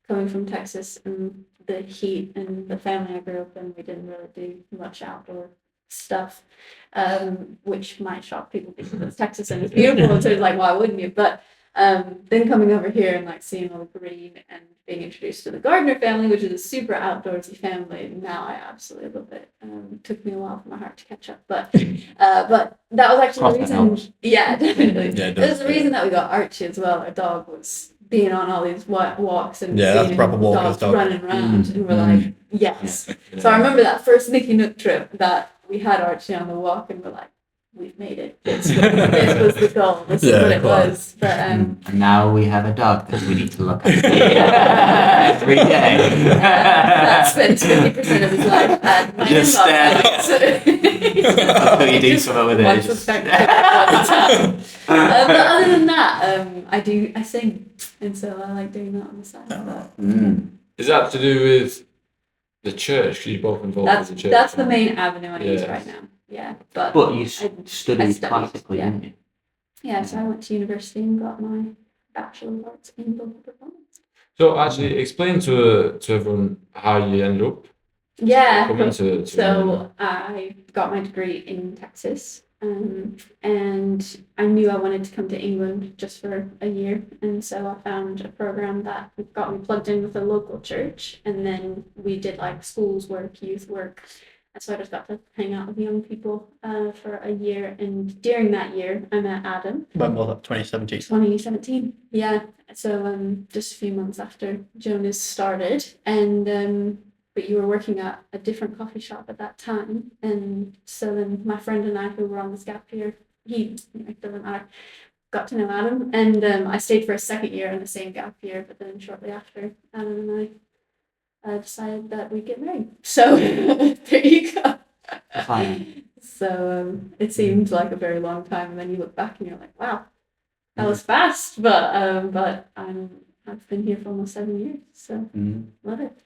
Coming from Texas and the heat and the family I grew up in, we didn't really do much outdoor stuff, which might shock people because it's Texas and it's beautiful. And so it's like, why wouldn't you? But then coming over here and like seeing all the green and being introduced to the Gardner family, which is a super outdoorsy family, now I absolutely love it. Took me a while for my heart to catch up, but that was actually the reason. Yeah, definitely. Yeah, it It was does, the reason that we got Archie as well. Our dog was being on all these walks and Yeah, that's seeing proper walker's dogs dog. running around, and we're like, yes. Yeah. So I remember that first Nicky Nook trip that we had Archie on the walk, and we're like, we've made it. This was the goal. This is Yeah, what it cool. was. But And now we have a dog that we need to look at every day. that spent 50% of his life at my Just in-laws' house. Until you do something with it. Watch it's the just- spectacle. But other than that, I sing, and so I like doing that on the side. But Is that to do with the church? Because you're both involved with the church. that's the main avenue I use Yeah. right now. yeah, But you I studied studied, classically, yeah. didn't you? Yeah, so I went to university and got my Bachelor of Arts in vocal performance. So actually, explain to everyone how you ended up Yeah, coming to so I got my degree in Texas, and I knew I wanted to come to England just for a year, and so I found a program that got me plugged in with a local church, and then we did like schools work, youth work, and so I just got to hang out with young people for a year, and during that year I met Adam. When was that? 2017. 2017, yeah. So just a few months after Jonah'S started, and but you were working at a different coffee shop at that time, and so then my friend and I, who were on this gap year, it doesn't matter, got to know Adam, and I stayed for a second year in the same gap year, but then shortly after, Adam and I decided that we'd get married. So there you go. Fine. So it seemed like a very long time, and then you look back and you're like, wow, that was fast. But I've been here for almost 7 years, so love it.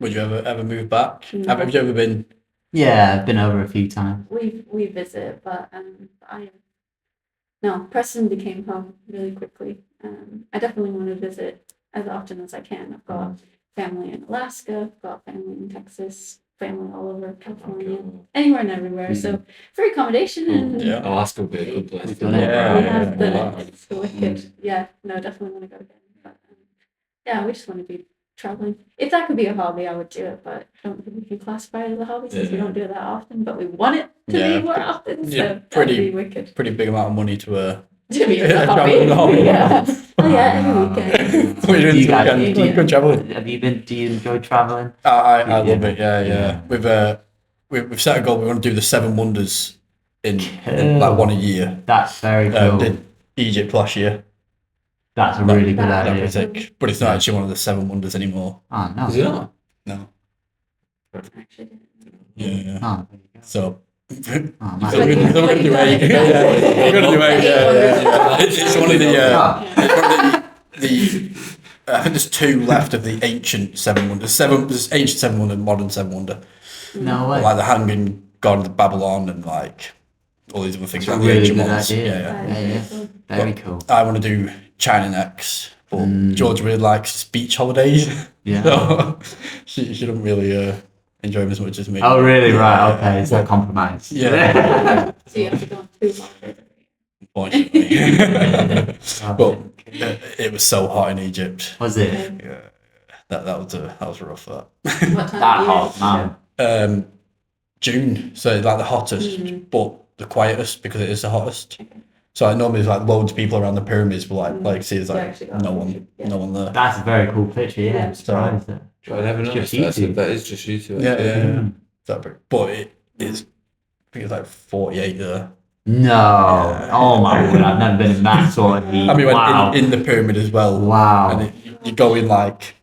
Would you ever move back? No. Have you ever been? Yeah, I've been over a few times. We visit, but Preston became home really quickly. I definitely want to visit as often as I can. I've got family in Alaska, I've got family in Texas, family all over California, anywhere and everywhere. So for accommodation and Yeah. Alaska would be a good place. We've done it. Yeah. we have done Wow. it. It's wicked. Yeah, no, definitely want to go again. But yeah, we just want to be traveling. If that could be a hobby, I would do it, but I don't think we can classify it as a hobby since we Yeah. don't do it that often. But we want it to Yeah. be more often. So Yeah, that'd pretty- be wicked Pretty big amount of money to to be a Yeah, hobby. travel is a hobby. Yeah. Oh yeah, every weekend. We're doing You guys- weekend. do you- Good traveling. Have you been? Do you enjoy traveling? I Yeah. love it. Yeah. Yeah. We've set a goal. We want to do the 7 wonders in like one a year. That's very cool. Did Egypt last year. That's a really good that- That idea. was sick. But it's not actually one of the 7 wonders anymore. Oh no. Is it not? No. Actually, Yeah. Oh, there you go. So. Oh, So man. we're gonna do 8. We're gonna do 8. Yeah. It's one of the. I think there's 2 left of the ancient 7 wonders. There's ancient 7 wonder, modern 7 wonder. No way. Like the hanging god of Babylon and like all these other things. That's a like the really ancient good ones. idea. Yeah. Yeah. Very cool. I want to do China next, but George really likes beach holidays. Yeah. So she doesn't really enjoy them as much as me. Oh really? Yeah. Right. Okay. It's a compromise. Yeah. So you have to go on 2 holidays. Unfortunately. Oh, But it was so hot in Egypt. was it Yeah, that was rough. That. What time that of year hot, did you man? June, so like the hottest, but the quietest because it is the hottest. So like, normally there's like loads of people around the pyramids, but like see, there's You like actually got no a one, picture, yeah. no one there. That's a very cool picture. Yeah. Yeah. I'm surprised. That. I never It's noticed just you two. that is just you two. Yeah, actually. yeah. But it is. I think it's like 48 there. No. Oh my word! I've never been in that sort of heat. I mean, Wow. in the pyramid as well. Wow. And you go in like.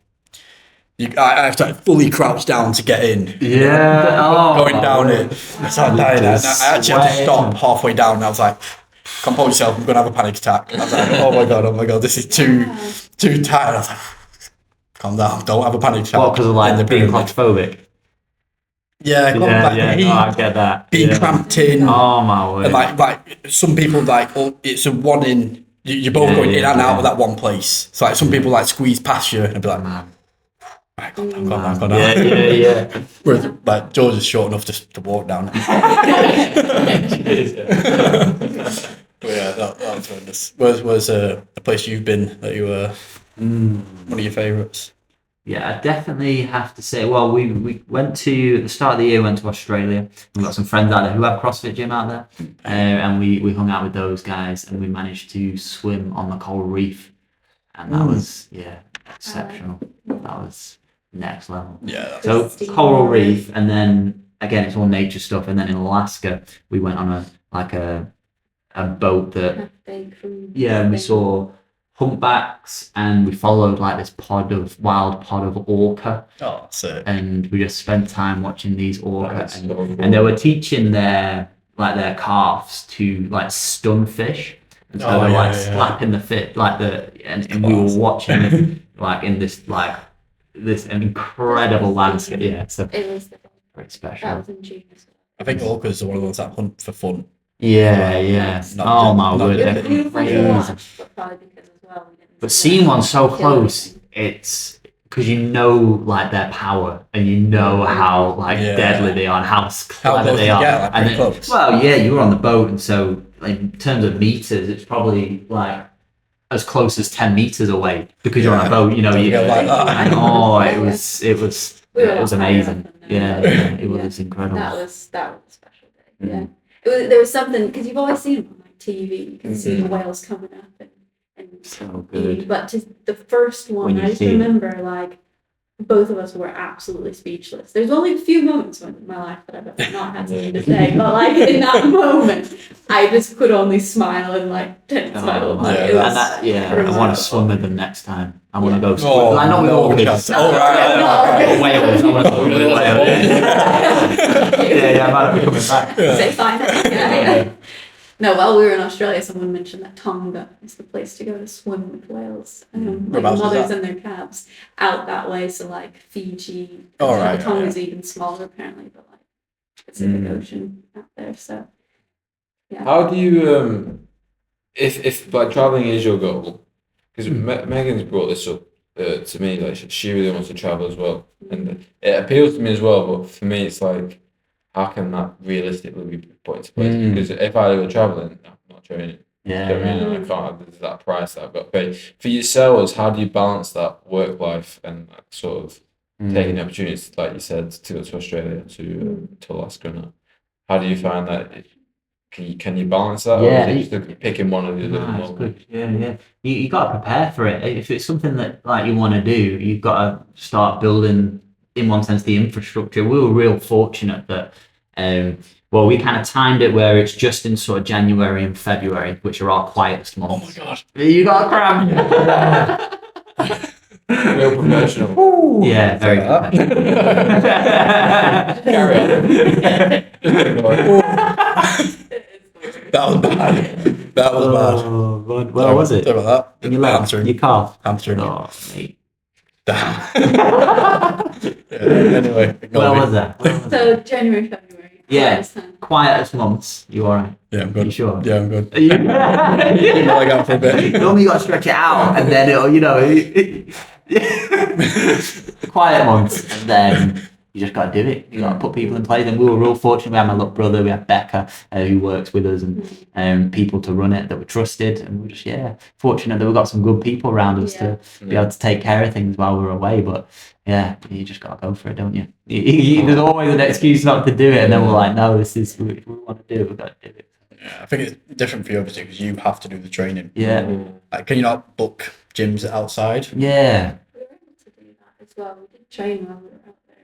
I have to like, fully crouch down to get in. Yeah. Oh, Going my down word. it. I started dying. And I actually had to stop halfway down. And I was like, compose yourself. I'm going to have a panic attack. I was like, oh my god, this is too tight. I was like, calm down. Don't have a panic attack. What? Because of in like the being pyramid. claustrophobic. Yeah, Yeah. heat, Oh, I get that. being Yeah. cramped in. Oh my word. And like some people like, oh, it's a one in. You're both going in and out of that one place. So like some people like squeeze past you and be like, Man. right, calm down. Yeah. Whereas like George is short enough to walk down. But yeah, that was horrendous. Where's a place you've been that you were one of your favourites? Yeah, I definitely have to say. Well, we went to at the start of the year. Went to Australia. We got some friends out there who have CrossFit gym out there, and we hung out with those guys, and we managed to swim on the coral reef, and that was exceptional. That was next level. Yeah, So coral reef, and then again it's all nature stuff, and then in Alaska we went on a boat that and we saw humpbacks, and we followed like this wild pod of orca, oh, sick. and we just spent time watching these orca, That's and, so cool. and they were teaching their calves to like stun fish, and so they were like slapping the fit and we were watching them, like in this incredible landscape. Yeah, so It was the very that special. was in June as well. I think orcas are one of those that hunt for fun. Yeah. Not Oh just- my not word. just- they're crazy. But probably because as well. we didn't But see seeing that one so killing close, them. it's because you know like their power and you know how like Yeah. deadly they are and how How clever close they did you are. get? Like, And pretty then- close? well, yeah, you were on the boat, and so in terms of meters, it's probably like as close as 10 meters away because you're on a Yeah. boat. You know, Don't you get like that. and it was We were a lot higher amazing. up than them, Yeah, but it was incredible. That was a special day. Mm. Yeah, there was something because you've always seen them on like TV. You can see the whales coming up and So eating. good. But just the first When one, you I just see it. remember like both of us were absolutely speechless. There's only a few moments in my life that I've ever not had something to say, but like in that moment, I just could only smile and like smile. Like, yeah, it was And that, I want remarkable. to swim with them next time. I want to go swim. Oh, Like, not with no orcas. chance. Oh, right. Whales. I want to swim with whales. Yeah, I might be coming back. Say fine. Yeah. No, while we were in Australia, someone mentioned that Tonga is the place to go to swim with whales. Like Whereabouts is mothers that? and their calves out that way. So like Fiji. Oh, right, Tonga's even smaller apparently, but like Pacific Ocean out there. So yeah. How do you if like traveling is your goal? Because Megan's brought this up to me. Like she really wants to travel as well, and it appeals to me as well. But for me, it's like, how can that realistically be put into place? Because if I go traveling, I'm not training. Yeah, Do you know what I mean? I can't. There's that price that I've got to pay. For yourselves, how do you balance that work life and like, sort of taking the opportunities, like you said, to go to Australia, to Alaska now? How do you find that? Can you balance that? Yeah, or is it just picking one of the other? No, it's good. Yeah. You got to prepare for it. If it's something that like you want to do, you've got to start building, in one sense, the infrastructure. We were real fortunate that, we kind of timed it where it's just in sort of January and February, which are our quietest Oh months. my god. You got a cram. Real professional. Yeah, very That was bad. That was bad. Oh, God. Where was it? Sorry about that. In your leg? Hamstring. Your calf? Hamstring. Oh, mate. Yeah, anyway. Where was that? So January, February. Yeah. quietest time. Quietest months. You alright? Yeah, I'm good. You sure? Yeah, I'm good. Are you- Keep my leg out for a bit. Normally you got to stretch it out and then it'll, quiet months and then you just got to do it. You got to put people in place. And we were real fortunate. We had my little brother, we had Becca, who works with us, and people to run it that were trusted. And we were just, fortunate that we got some good people around us to be able to take care of things while we were away. But yeah, you just got to go for it, don't you? There's always an excuse not to do it. And then we're like, no, this is what we want to do. We've got to do it. Yeah, I think it's different for you obviously because you have to do the training. Yeah. Like, can you not book gyms outside? Yeah. We were able to do that as well. We did train while we were out there.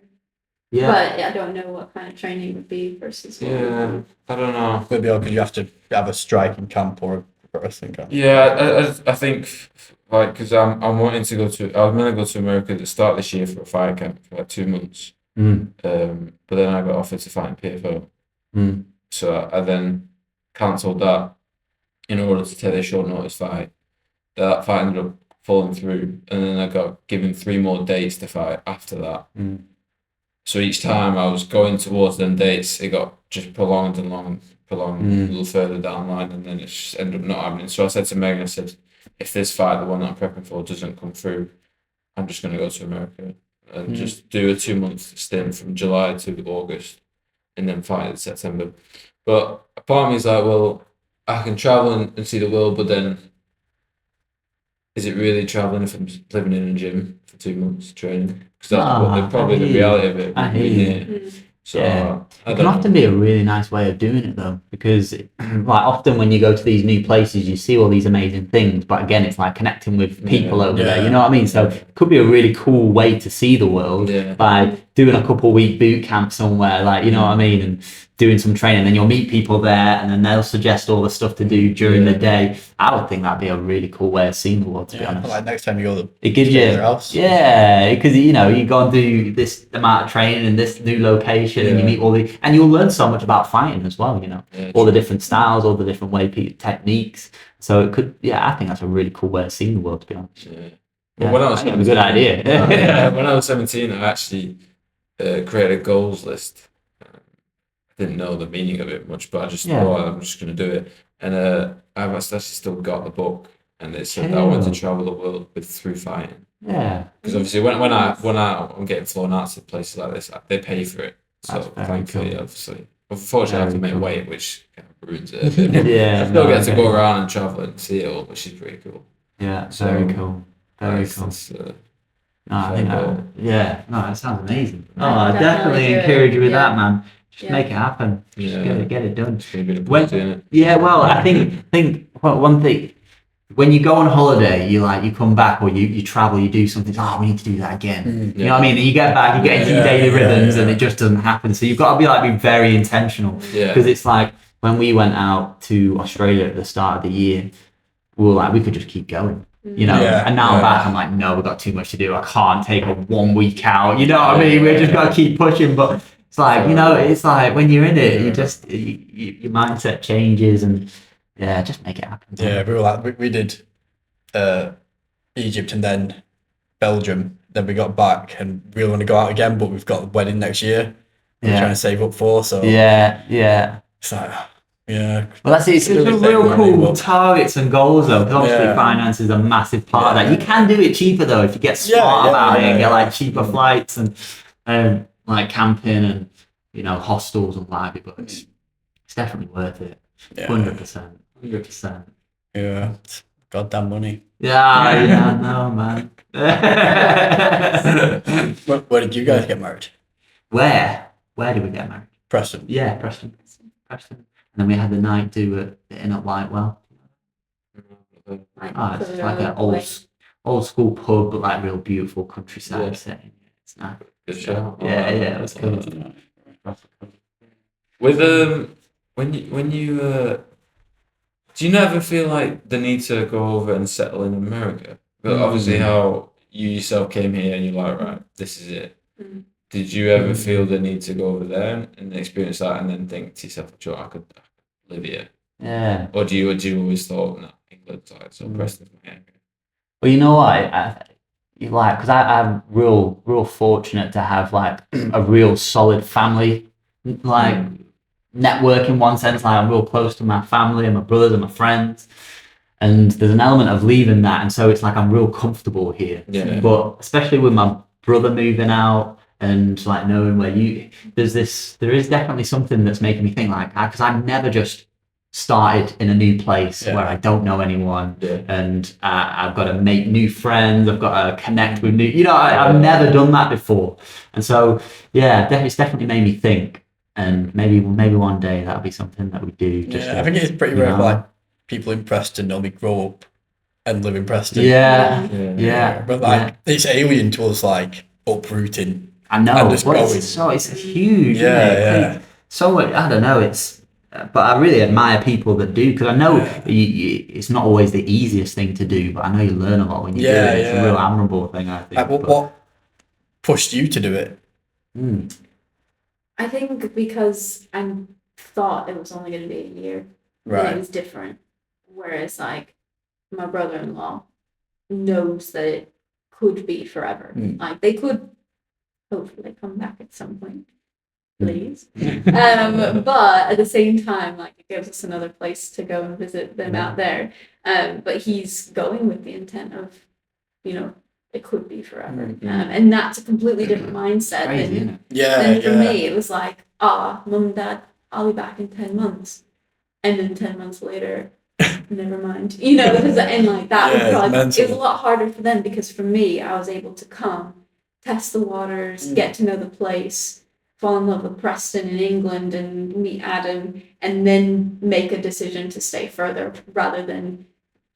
Yeah. But I don't know what kind of training would be versus what we Yeah, do. I don't know. Maybe because you have to have a striking camp or a wrestling camp. Yeah, I think like because I'm wanting to go to. I was meant to go to America at the start of this year for a fire camp for like 2 months. But then I got offered to fight in PFO. So I then cancelled that in order to take a short notice fight. That fight ended up falling through, and then I got given 3 more dates to fight after that. So each time I was going towards them dates, it got just prolonged and prolonged a little further down the line, and then it just ended up not happening. So I said to Megan, I said, if this fight, the one that I'm prepping for, doesn't come through, I'm just going to go to America and just do a 2-month stint from July to August, and then fight in September. But a part of me is like, well, I can travel and see the world, but then is it really traveling if I'm just living in a gym for 2 months training? Because that's probably the reality of it. I hear you. So Yeah. I It don't can know. often be a really nice way of doing it though, because like often when you go to these new places, you see all these amazing things, but again, it's like connecting with people over there. You know what I mean? So it could be a really cool way to see the world by doing a couple-week boot camp somewhere, like you know what I mean, and doing some training. Then you'll meet people there, and then they'll suggest all the stuff to do during the day. I would think that'd be a really cool way of seeing the world. To be honest, Like next time you go, it gives you, else. because you go and do this amount of training in this new location, and you meet all the, and you'll learn so much about fighting as well. All the different styles, all the different techniques. So it could, I think that's a really cool way of seeing the world. To be honest, Well, when I was I think it's a good idea. when I was 17, I actually created a goals list. didn't know the meaning of it much, but I just Yeah. thought I'm just going to do it. And I've actually still got the book, and it said that I want to travel the world through fighting. Yeah. Because obviously when I'm getting flown out to places like this, they pay for it. So That's very thankfully, cool. obviously, unfortunately, I have to Very make cool. weight, which kind of ruins it a bit. But Yeah. I still no, get to okay. go around and travel and see it all, which is pretty cool. Yeah. So, Very cool. Very That's- cool. that's, No, I think fair that, goal. yeah, no, that sounds amazing. Yeah, Oh, I definitely definitely do it. encourage you with Yeah. that, man. Just Yeah. make it happen. Just Yeah. get it done. It's going to be the When- point, isn't it? Yeah, well, I think well, one thing, when you go on holiday, you come back or you travel, you do something, we need to do that again. You know what I mean? And you get back, you get into your daily rhythms and it just doesn't happen. So you've got to be very intentional. Yeah. Because it's like when we went out to Australia at the start of the year, we were like, we could just keep going. You know, Yeah, and now I'm yeah. back. I'm like, no, we've got too much to do. I can't take a 1 week out. You know what I mean? We just got to keep pushing. But it's like, it's like when you're in it, you just your mindset changes, and just make it happen. Yeah, we were like, we did Egypt and then Belgium. Then we got back and we really want to go out again, but we've got a wedding next year. We're trying to save up for. So yeah. it's like, yeah. Well, that's it. It's Still a take real money, cool but- targets and goals, though. Because obviously, Yeah. finance is a massive part of that. You can do it cheaper though if you get smart Yeah, about it and get yeah. like cheaper flights and like camping and hostels and library. But it's definitely worth it. Yeah. 100%. 100%. Yeah. It's goddamn money. Yeah, no, man. Where did you guys get married? Where did we get married? Preston. Yeah, Preston. And then we had the night do it in at Whitewell. Oh, it's like an old school pub, but like real beautiful countryside Yeah. setting. It's nice. Good show. Yeah, it was cool. With when you do you never feel like the need to go over and settle in America? But obviously, how you yourself came here and you're like, right, this is it. Mm. Did you ever feel the need to go over there and experience that, and then think to yourself, "Joe, I could live here," Yeah. or do you always thought, no, England's like so Preston's my area? Well, you know what? Because I'm real fortunate to have like a real solid family, like network in one sense. Like I'm real close to my family and my brothers and my friends, and there's an element of leaving that, and so it's like I'm real comfortable here. Yeah. But especially with my brother moving out and like knowing where there is definitely something that's making me think like, because I've never just started in a new place where I don't know anyone and I've got to make new friends, I've got to connect with new, I've never done that before. And so, it's definitely made me think, and maybe one day that'll be something that we do. I think it's pretty rare, like people in Preston normally grow up and live in Preston. Yeah. But like, it's alien to us, like uprooting. I know, and just but going. it's huge. Isn't it? Yeah. So I don't know. But I really admire people that do, because I know it's not always the easiest thing to do, but I know you learn a lot when you do it. It's a real admirable thing, I think. What pushed you to do it? I think because I thought it was only going to be a year. Right. And it was different. Whereas, like, my brother-in-law knows that it could be forever. Like, they could hopefully come back at some point. Please. But at the same time, like, it gives us another place to go and visit them out there. But he's going with the intent of, it could be forever. And that's a completely different mindset Crazy, than Yeah. for me. It was like, mum and dad, I'll be back in 10 months. And then 10 months later, never mind. And like that Yeah, was probably, mental. it was a lot harder for them, because for me, I was able to come, test the waters, get to know the place, fall in love with Preston in England and meet Adam, and then make a decision to stay further, rather than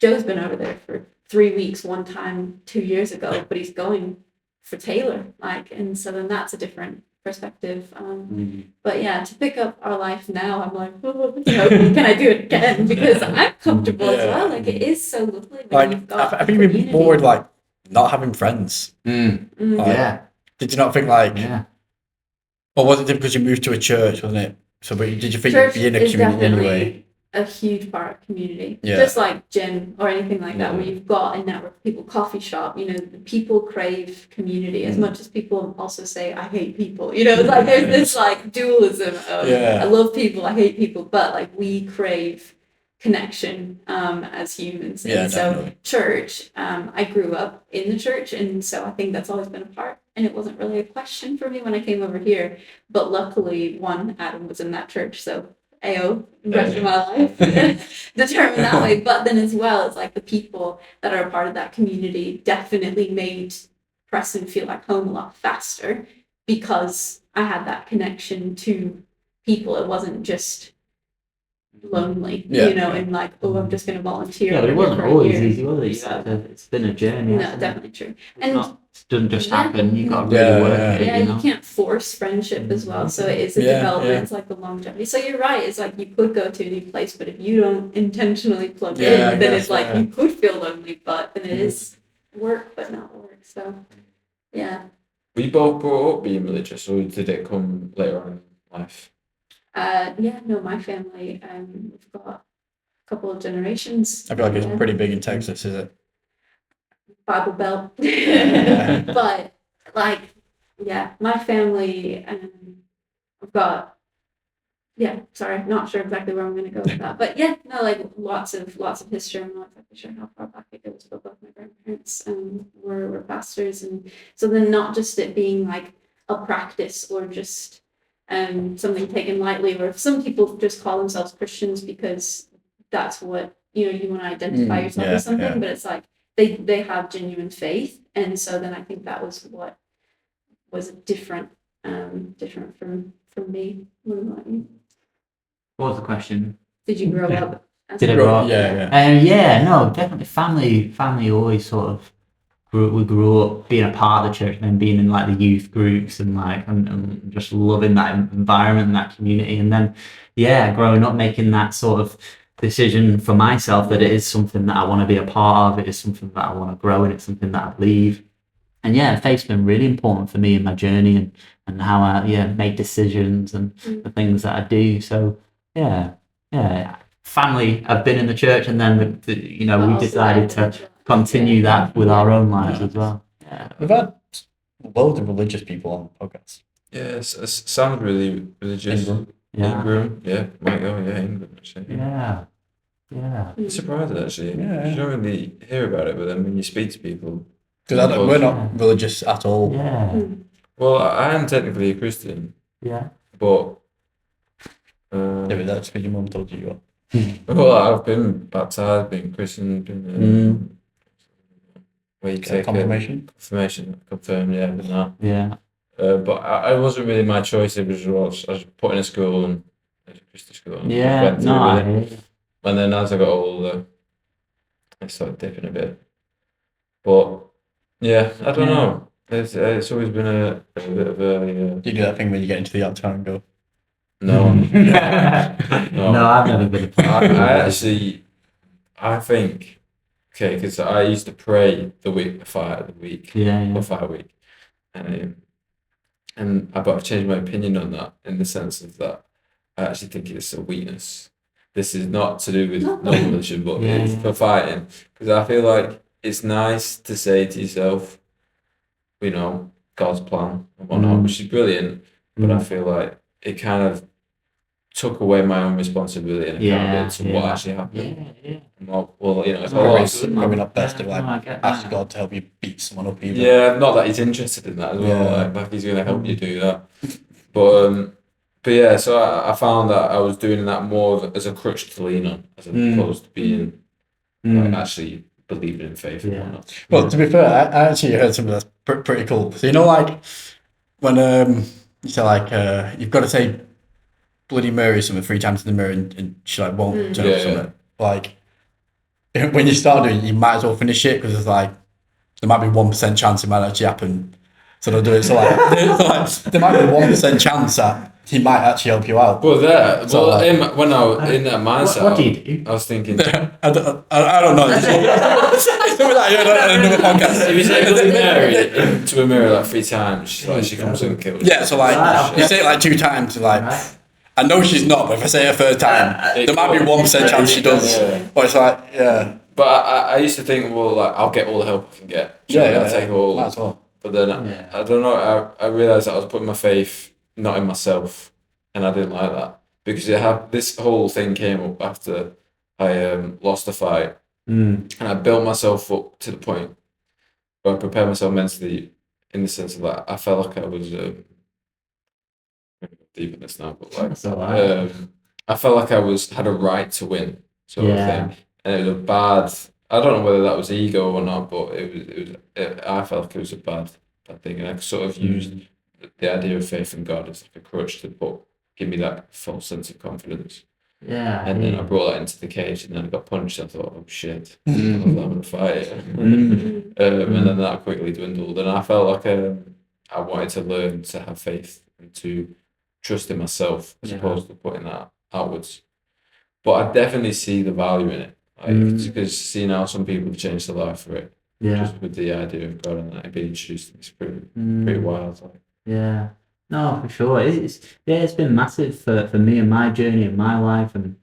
Joe's been over there for 3 weeks one time 2 years ago, but he's going for Taylor, and so then that's a different perspective. But to pick up our life now, I'm like, can I do it again? Because I'm comfortable as well. Like, it is so lovely when you've got I think you'd be community. bored, like not having friends. Yeah. Did you not think like? Yeah. Or was it because you moved to a church, wasn't it? So, but did you think Church you'd be in a is community definitely anyway? a huge part of community. Yeah. Just like gym or anything like that, where you've got a network of people, coffee shop, people crave community as much as people also say, I hate people. It's like there's this like dualism of I love people, I hate people, but like we crave connection as humans. Yeah, and so church, I grew up in the church, and so I think that's always been a part. And it wasn't really a question for me when I came over here. But luckily, Adam was in that church, so AO, rest of my life, determined that way. But then as well, it's like the people that are a part of that community definitely made Preston feel like home a lot faster, because I had that connection to people. It wasn't just lonely, and like, oh, I'm just going to volunteer. Yeah, but it wasn't always easy, was it? It's been a journey. No, definitely true. And it doesn't just happen. You got to really work at it. Yeah, you can't force friendship as well. So it is a development. It's like the longevity. So you're right. It's like you could go to a new place, but if you don't intentionally plug in, then it's like you could feel lonely. But then it is work, but not work. So yeah. Were you both brought up being religious, or did it come later on in life? My family, we've got a couple of generations. I feel like it's pretty big in Texas, is it? Bible Belt. But like, my family, I've got, sorry, not sure exactly where I'm going to go with that, but like lots of history. I'm not exactly sure how far back it goes, but both my grandparents were pastors, and so then not just it being like a practice or just something taken lightly, or if some people just call themselves Christians because that's what you want to identify yourself as something, but it's like they have genuine faith, and so then I think that was what was different from me. What about you? What was the question? Did you grow up? Did I grow up? Yeah. Definitely. Family always sort of we grew up being a part of the church, and then being in like the youth groups and like and just loving that environment and that community, and then growing up making that sort of decision for myself that it is something that I want to be a part of, it is something that I want to grow in, it's something that I believe. And faith's been really important for me in my journey and how I make decisions and the things that I do. So family have been in the church, and then we decided to continue that with our own lives as well. We've had loads of religious people on the podcast. Yes, it sounds really religious. England, England actually. Yeah. I'm surprised actually. Yeah. You don't really hear about it, but then when you speak to people, because we're not religious at all. Yeah. Well, I am technically a Christian. Yeah. But but that's because your mum told you what. Well, I've been baptized, been Christian, been where you take confirmation. Confirmed, but no. Yeah. But it wasn't really my choice. It was I was put in a school, and a Christian school. And and then as I got older, I started dipping a bit. But I don't know. It's always been a bit of a. Do you do that thing when you get into the altar and go? No. No, I've never been a part. I think, because I used to pray the fire of the week. Or fire week. But I've changed my opinion on that in the sense of that I actually think it's a weakness. This is not to do with no religion, but it's for fighting. Because I feel like it's nice to say to yourself, God's plan and whatnot, which is brilliant. But I feel like it kind of took away my own responsibility and accountability to what actually happened. It's probably not best to ask God to help you beat someone up either. Yeah, not that he's interested in that as well. Like he's going to help you do that. But so I found that I was doing that more as a crutch to lean on, as opposed to being actually believing in faith and whatnot. Well, to be fair, I actually heard something that's pretty cool. So when you say you've got to say Bloody Mary something 3 times in the mirror and she won't turn up something. Like when you start doing it, you might as well finish it, because it's there might be 1% chance it might actually happen. So they'll do it. So there might be 1% chance that he might actually help you out. Well, when I was in that mindset, what do you do? I was thinking. I don't know. It's something that I heard on another podcast. If you say Bloody Mary to a mirror 3 times, she comes and kills you. Yeah, so you say it 2 times, I know she's not, but if I say it a third time, there might be 1% chance she does. Yeah. But it's like, yeah. But I used to think, well, like, I'll get all the help I can get. I'll take all. Might as well. But then I don't know. I realized that I was putting my faith not in myself, and I didn't like that because this whole thing came up after I lost the fight, and I built myself up to the point where I prepared myself mentally, in the sense of that I felt like I was deep in this now, but like That's all right. I felt like I had a right to win, sort of Yeah. thing, and it was a bad. I don't know whether that was ego or not, but I felt like it was a bad thing, and I sort of used the idea of faith in God as like a crutch to give me that false sense of confidence. Yeah. And then I brought that into the cage, and then I got punched. I thought, oh shit, I was having a fight, and then that quickly dwindled, and I felt like I wanted to learn to have faith and to trust in myself as opposed to putting that outwards. But I definitely see the value in it. Because seeing how some people have changed their life for it, just with the idea of God and that being introduced, it's pretty wild. Like. Yeah, no, for sure. It's been massive for me and my journey in my life, and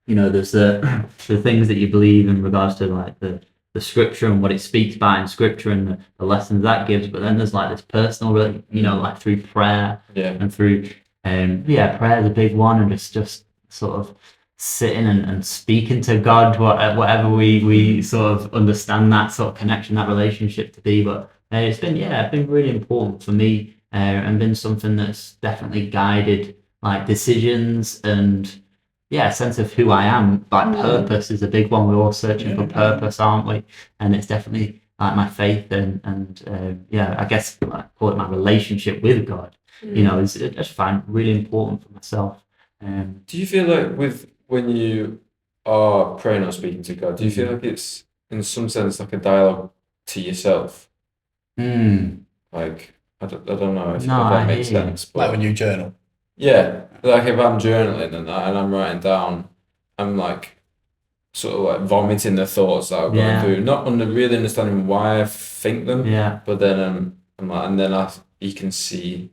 there's the things that you believe in regards to like the scripture and what it speaks about in scripture and the lessons that gives, but then there's like this personal, like through prayer and through prayer is a big one, and just sort of sitting and speaking to God, whatever we sort of understand that sort of connection, that relationship to be. But it's been really important for me, and been something that's definitely guided like decisions and a sense of who I am. Like purpose is a big one. We're all searching for purpose, aren't we? And it's definitely like my faith and I guess I call it my relationship with God. Is I just find really important for myself. Do you feel like when you are praying or speaking to God, do you feel like it's in some sense like a dialogue to yourself? Like I don't know if that makes sense. But like when you journal. Yeah, like if I'm journaling and I'm writing down, I'm like sort of like vomiting the thoughts that I'm going through, not really understanding why I think them. Yeah. But then I'm like, and then you can see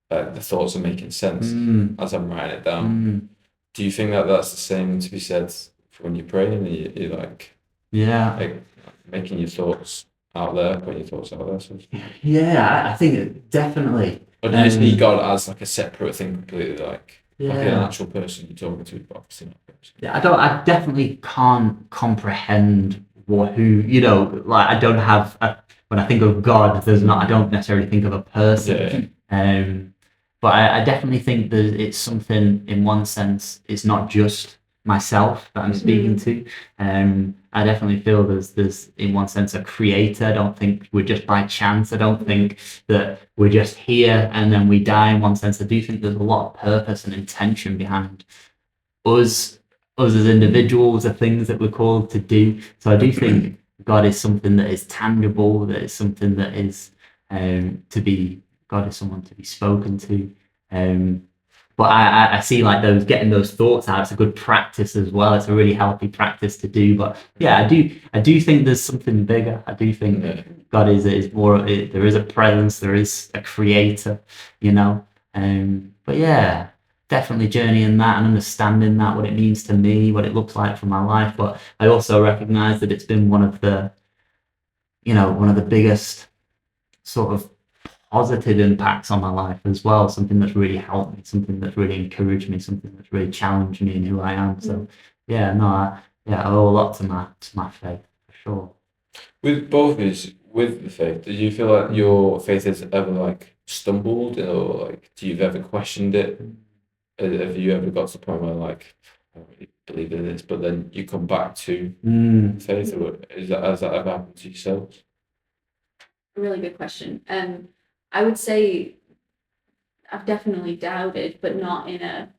like the thoughts are making sense as I'm writing it down. Do you think that that's the same to be said for when you're praying? You're like making your thoughts out there, putting your thoughts out there. So. Yeah, I think definitely. Or do you just need God as like a separate thing completely, like an actual person you're talking to, but obviously not a person? Yeah, I definitely can't comprehend like I don't have when I think of God, I don't necessarily think of a person. But I definitely think that it's something, in one sense, it's not just myself that I'm speaking to. I definitely feel there's in one sense a creator. I don't think we're just by chance. I don't think that we're just here and then we die in one sense. I do think there's a lot of purpose and intention behind us as individuals, the things that we're called to do. So I do think God is something that is tangible, that is something that is God is someone to be spoken to. But I see like getting those thoughts out. It's a good practice as well. It's a really healthy practice to do. But I do think there's something bigger. I do think that God is more. There is a presence. There is a creator. But definitely journeying that and understanding that, what it means to me, what it looks like for my life. But I also recognize that it's been one of the biggest sort of positive impacts on my life as well, something that's really helped me, something that's really encouraged me, something that's really challenged me in who I am. So I owe a lot to my faith, for sure. With both of you, with the faith, did you feel like your faith has ever like stumbled, or like do you ever questioned it? Have you ever got to the point where like I don't really believe in this, but then you come back to faith, or has that ever happened to yourselves? Really good question. I would say I've definitely doubted, but not in a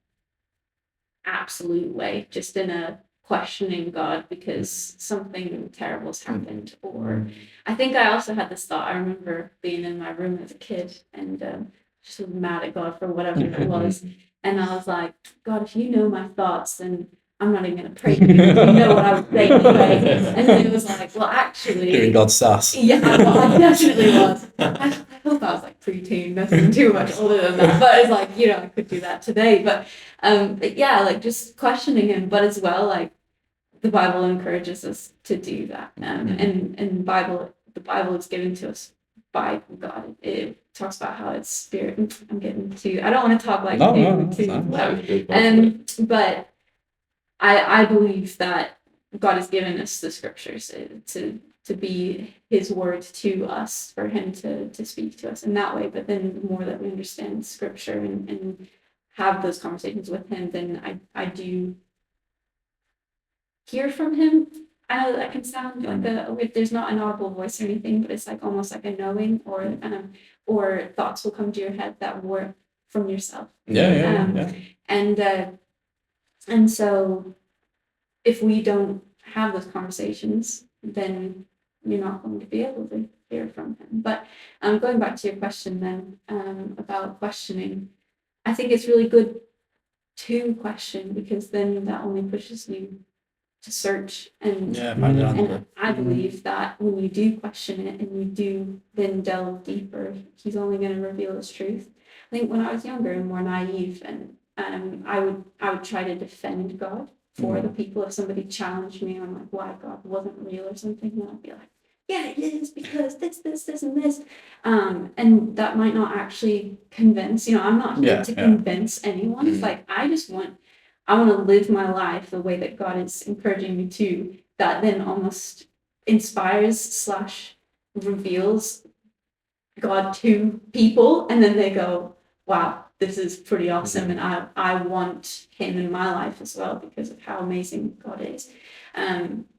absolute way, just in a questioning God because something terrible's happened. Or I think I also had this thought. I remember being in my room as a kid and just mad at God for whatever it was. And I was like, God, if you know my thoughts, then I'm not even going to pray to you. You know what I would say anyway. And then it was like, well, actually. Giving God sass. Yeah, well, I definitely was. I hope I was like preteen, nothing too much older than that. But it's like, I could do that today. But yeah, like just questioning him, but as well, like the Bible encourages us to do that. And the Bible is given to us by God. It talks about how it's spirit. I'm getting too. I don't want to talk like too loud. But I believe that God has given us the scriptures to be His word to us, for Him to speak to us in that way. But then the more that we understand scripture and have those conversations with Him, then I do hear from Him. I know that can sound like there's not an audible voice or anything, but it's like almost like a knowing, or thoughts will come to your head that were from yourself. Yeah. And so if we don't have those conversations, then you're not going to be able to hear from Him. But going back to your question then about questioning, I think it's really good to question, because then that only pushes you to search. And I believe that when you do question it and you do then delve deeper, He's only going to reveal His truth. I think when I was younger and more naive, and I would try to defend God for the people. If somebody challenged me on like why God wasn't real or something, then I'd be like, yeah, it is, because this, and this. And that might not actually convince, I'm not here to convince anyone. It's like, I want to live my life the way that God is encouraging me to, that then almost inspires / reveals God to people. And then they go, wow, this is pretty awesome. And I want Him in my life as well, because of how amazing God is.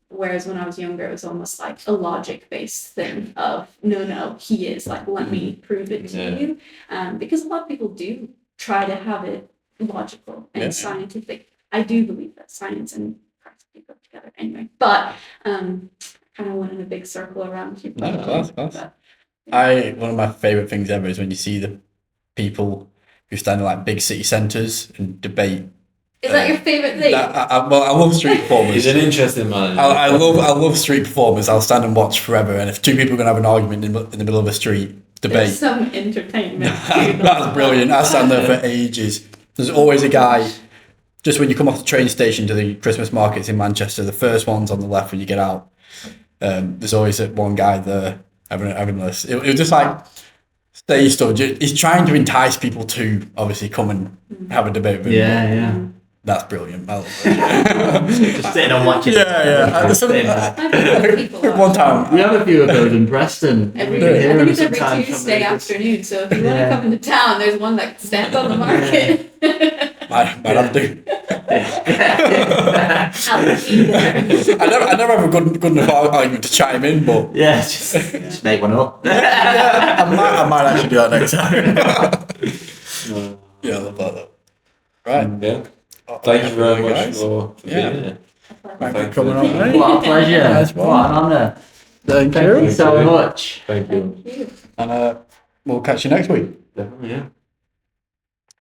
Whereas when I was younger, it was almost like a logic-based thing of, no, He is, like, let me prove it to you. Because a lot of people do try to have it logical and scientific. I do believe that science and practice go together anyway. But kind of went in a big circle around you. No, class. One of my favourite things ever is when you see the people who stand in like big city centres and debate. Is that your favourite thing? I love street performers. He's an interesting man. I love street performers. I'll stand and watch forever. And if two people are going to have an argument in the middle of a street, debate. There's some entertainment. That's brilliant. I stand there for ages. There's always a guy, just when you come off the train station to the Christmas markets in Manchester, the first one's on the left when you get out. There's always one guy there having this. It was just like, stay stuff. He's trying to entice people to obviously come and have a debate with him. Yeah. That's brilliant. I love it. Just sitting and watching. One time. We have a few of those in Preston. I think it's every Tuesday afternoon. So if you want to come into town, there's one that stands on the market. Might have to. I never have a good enough argument to chime in, but just make one up. I might actually do that next time. I love that. Right. Yeah. Thank you very much for being here. Thanks for coming on, mate. What a pleasure. What an honour. Thank you so much. Thank you. And we'll catch you next week. Definitely, yeah.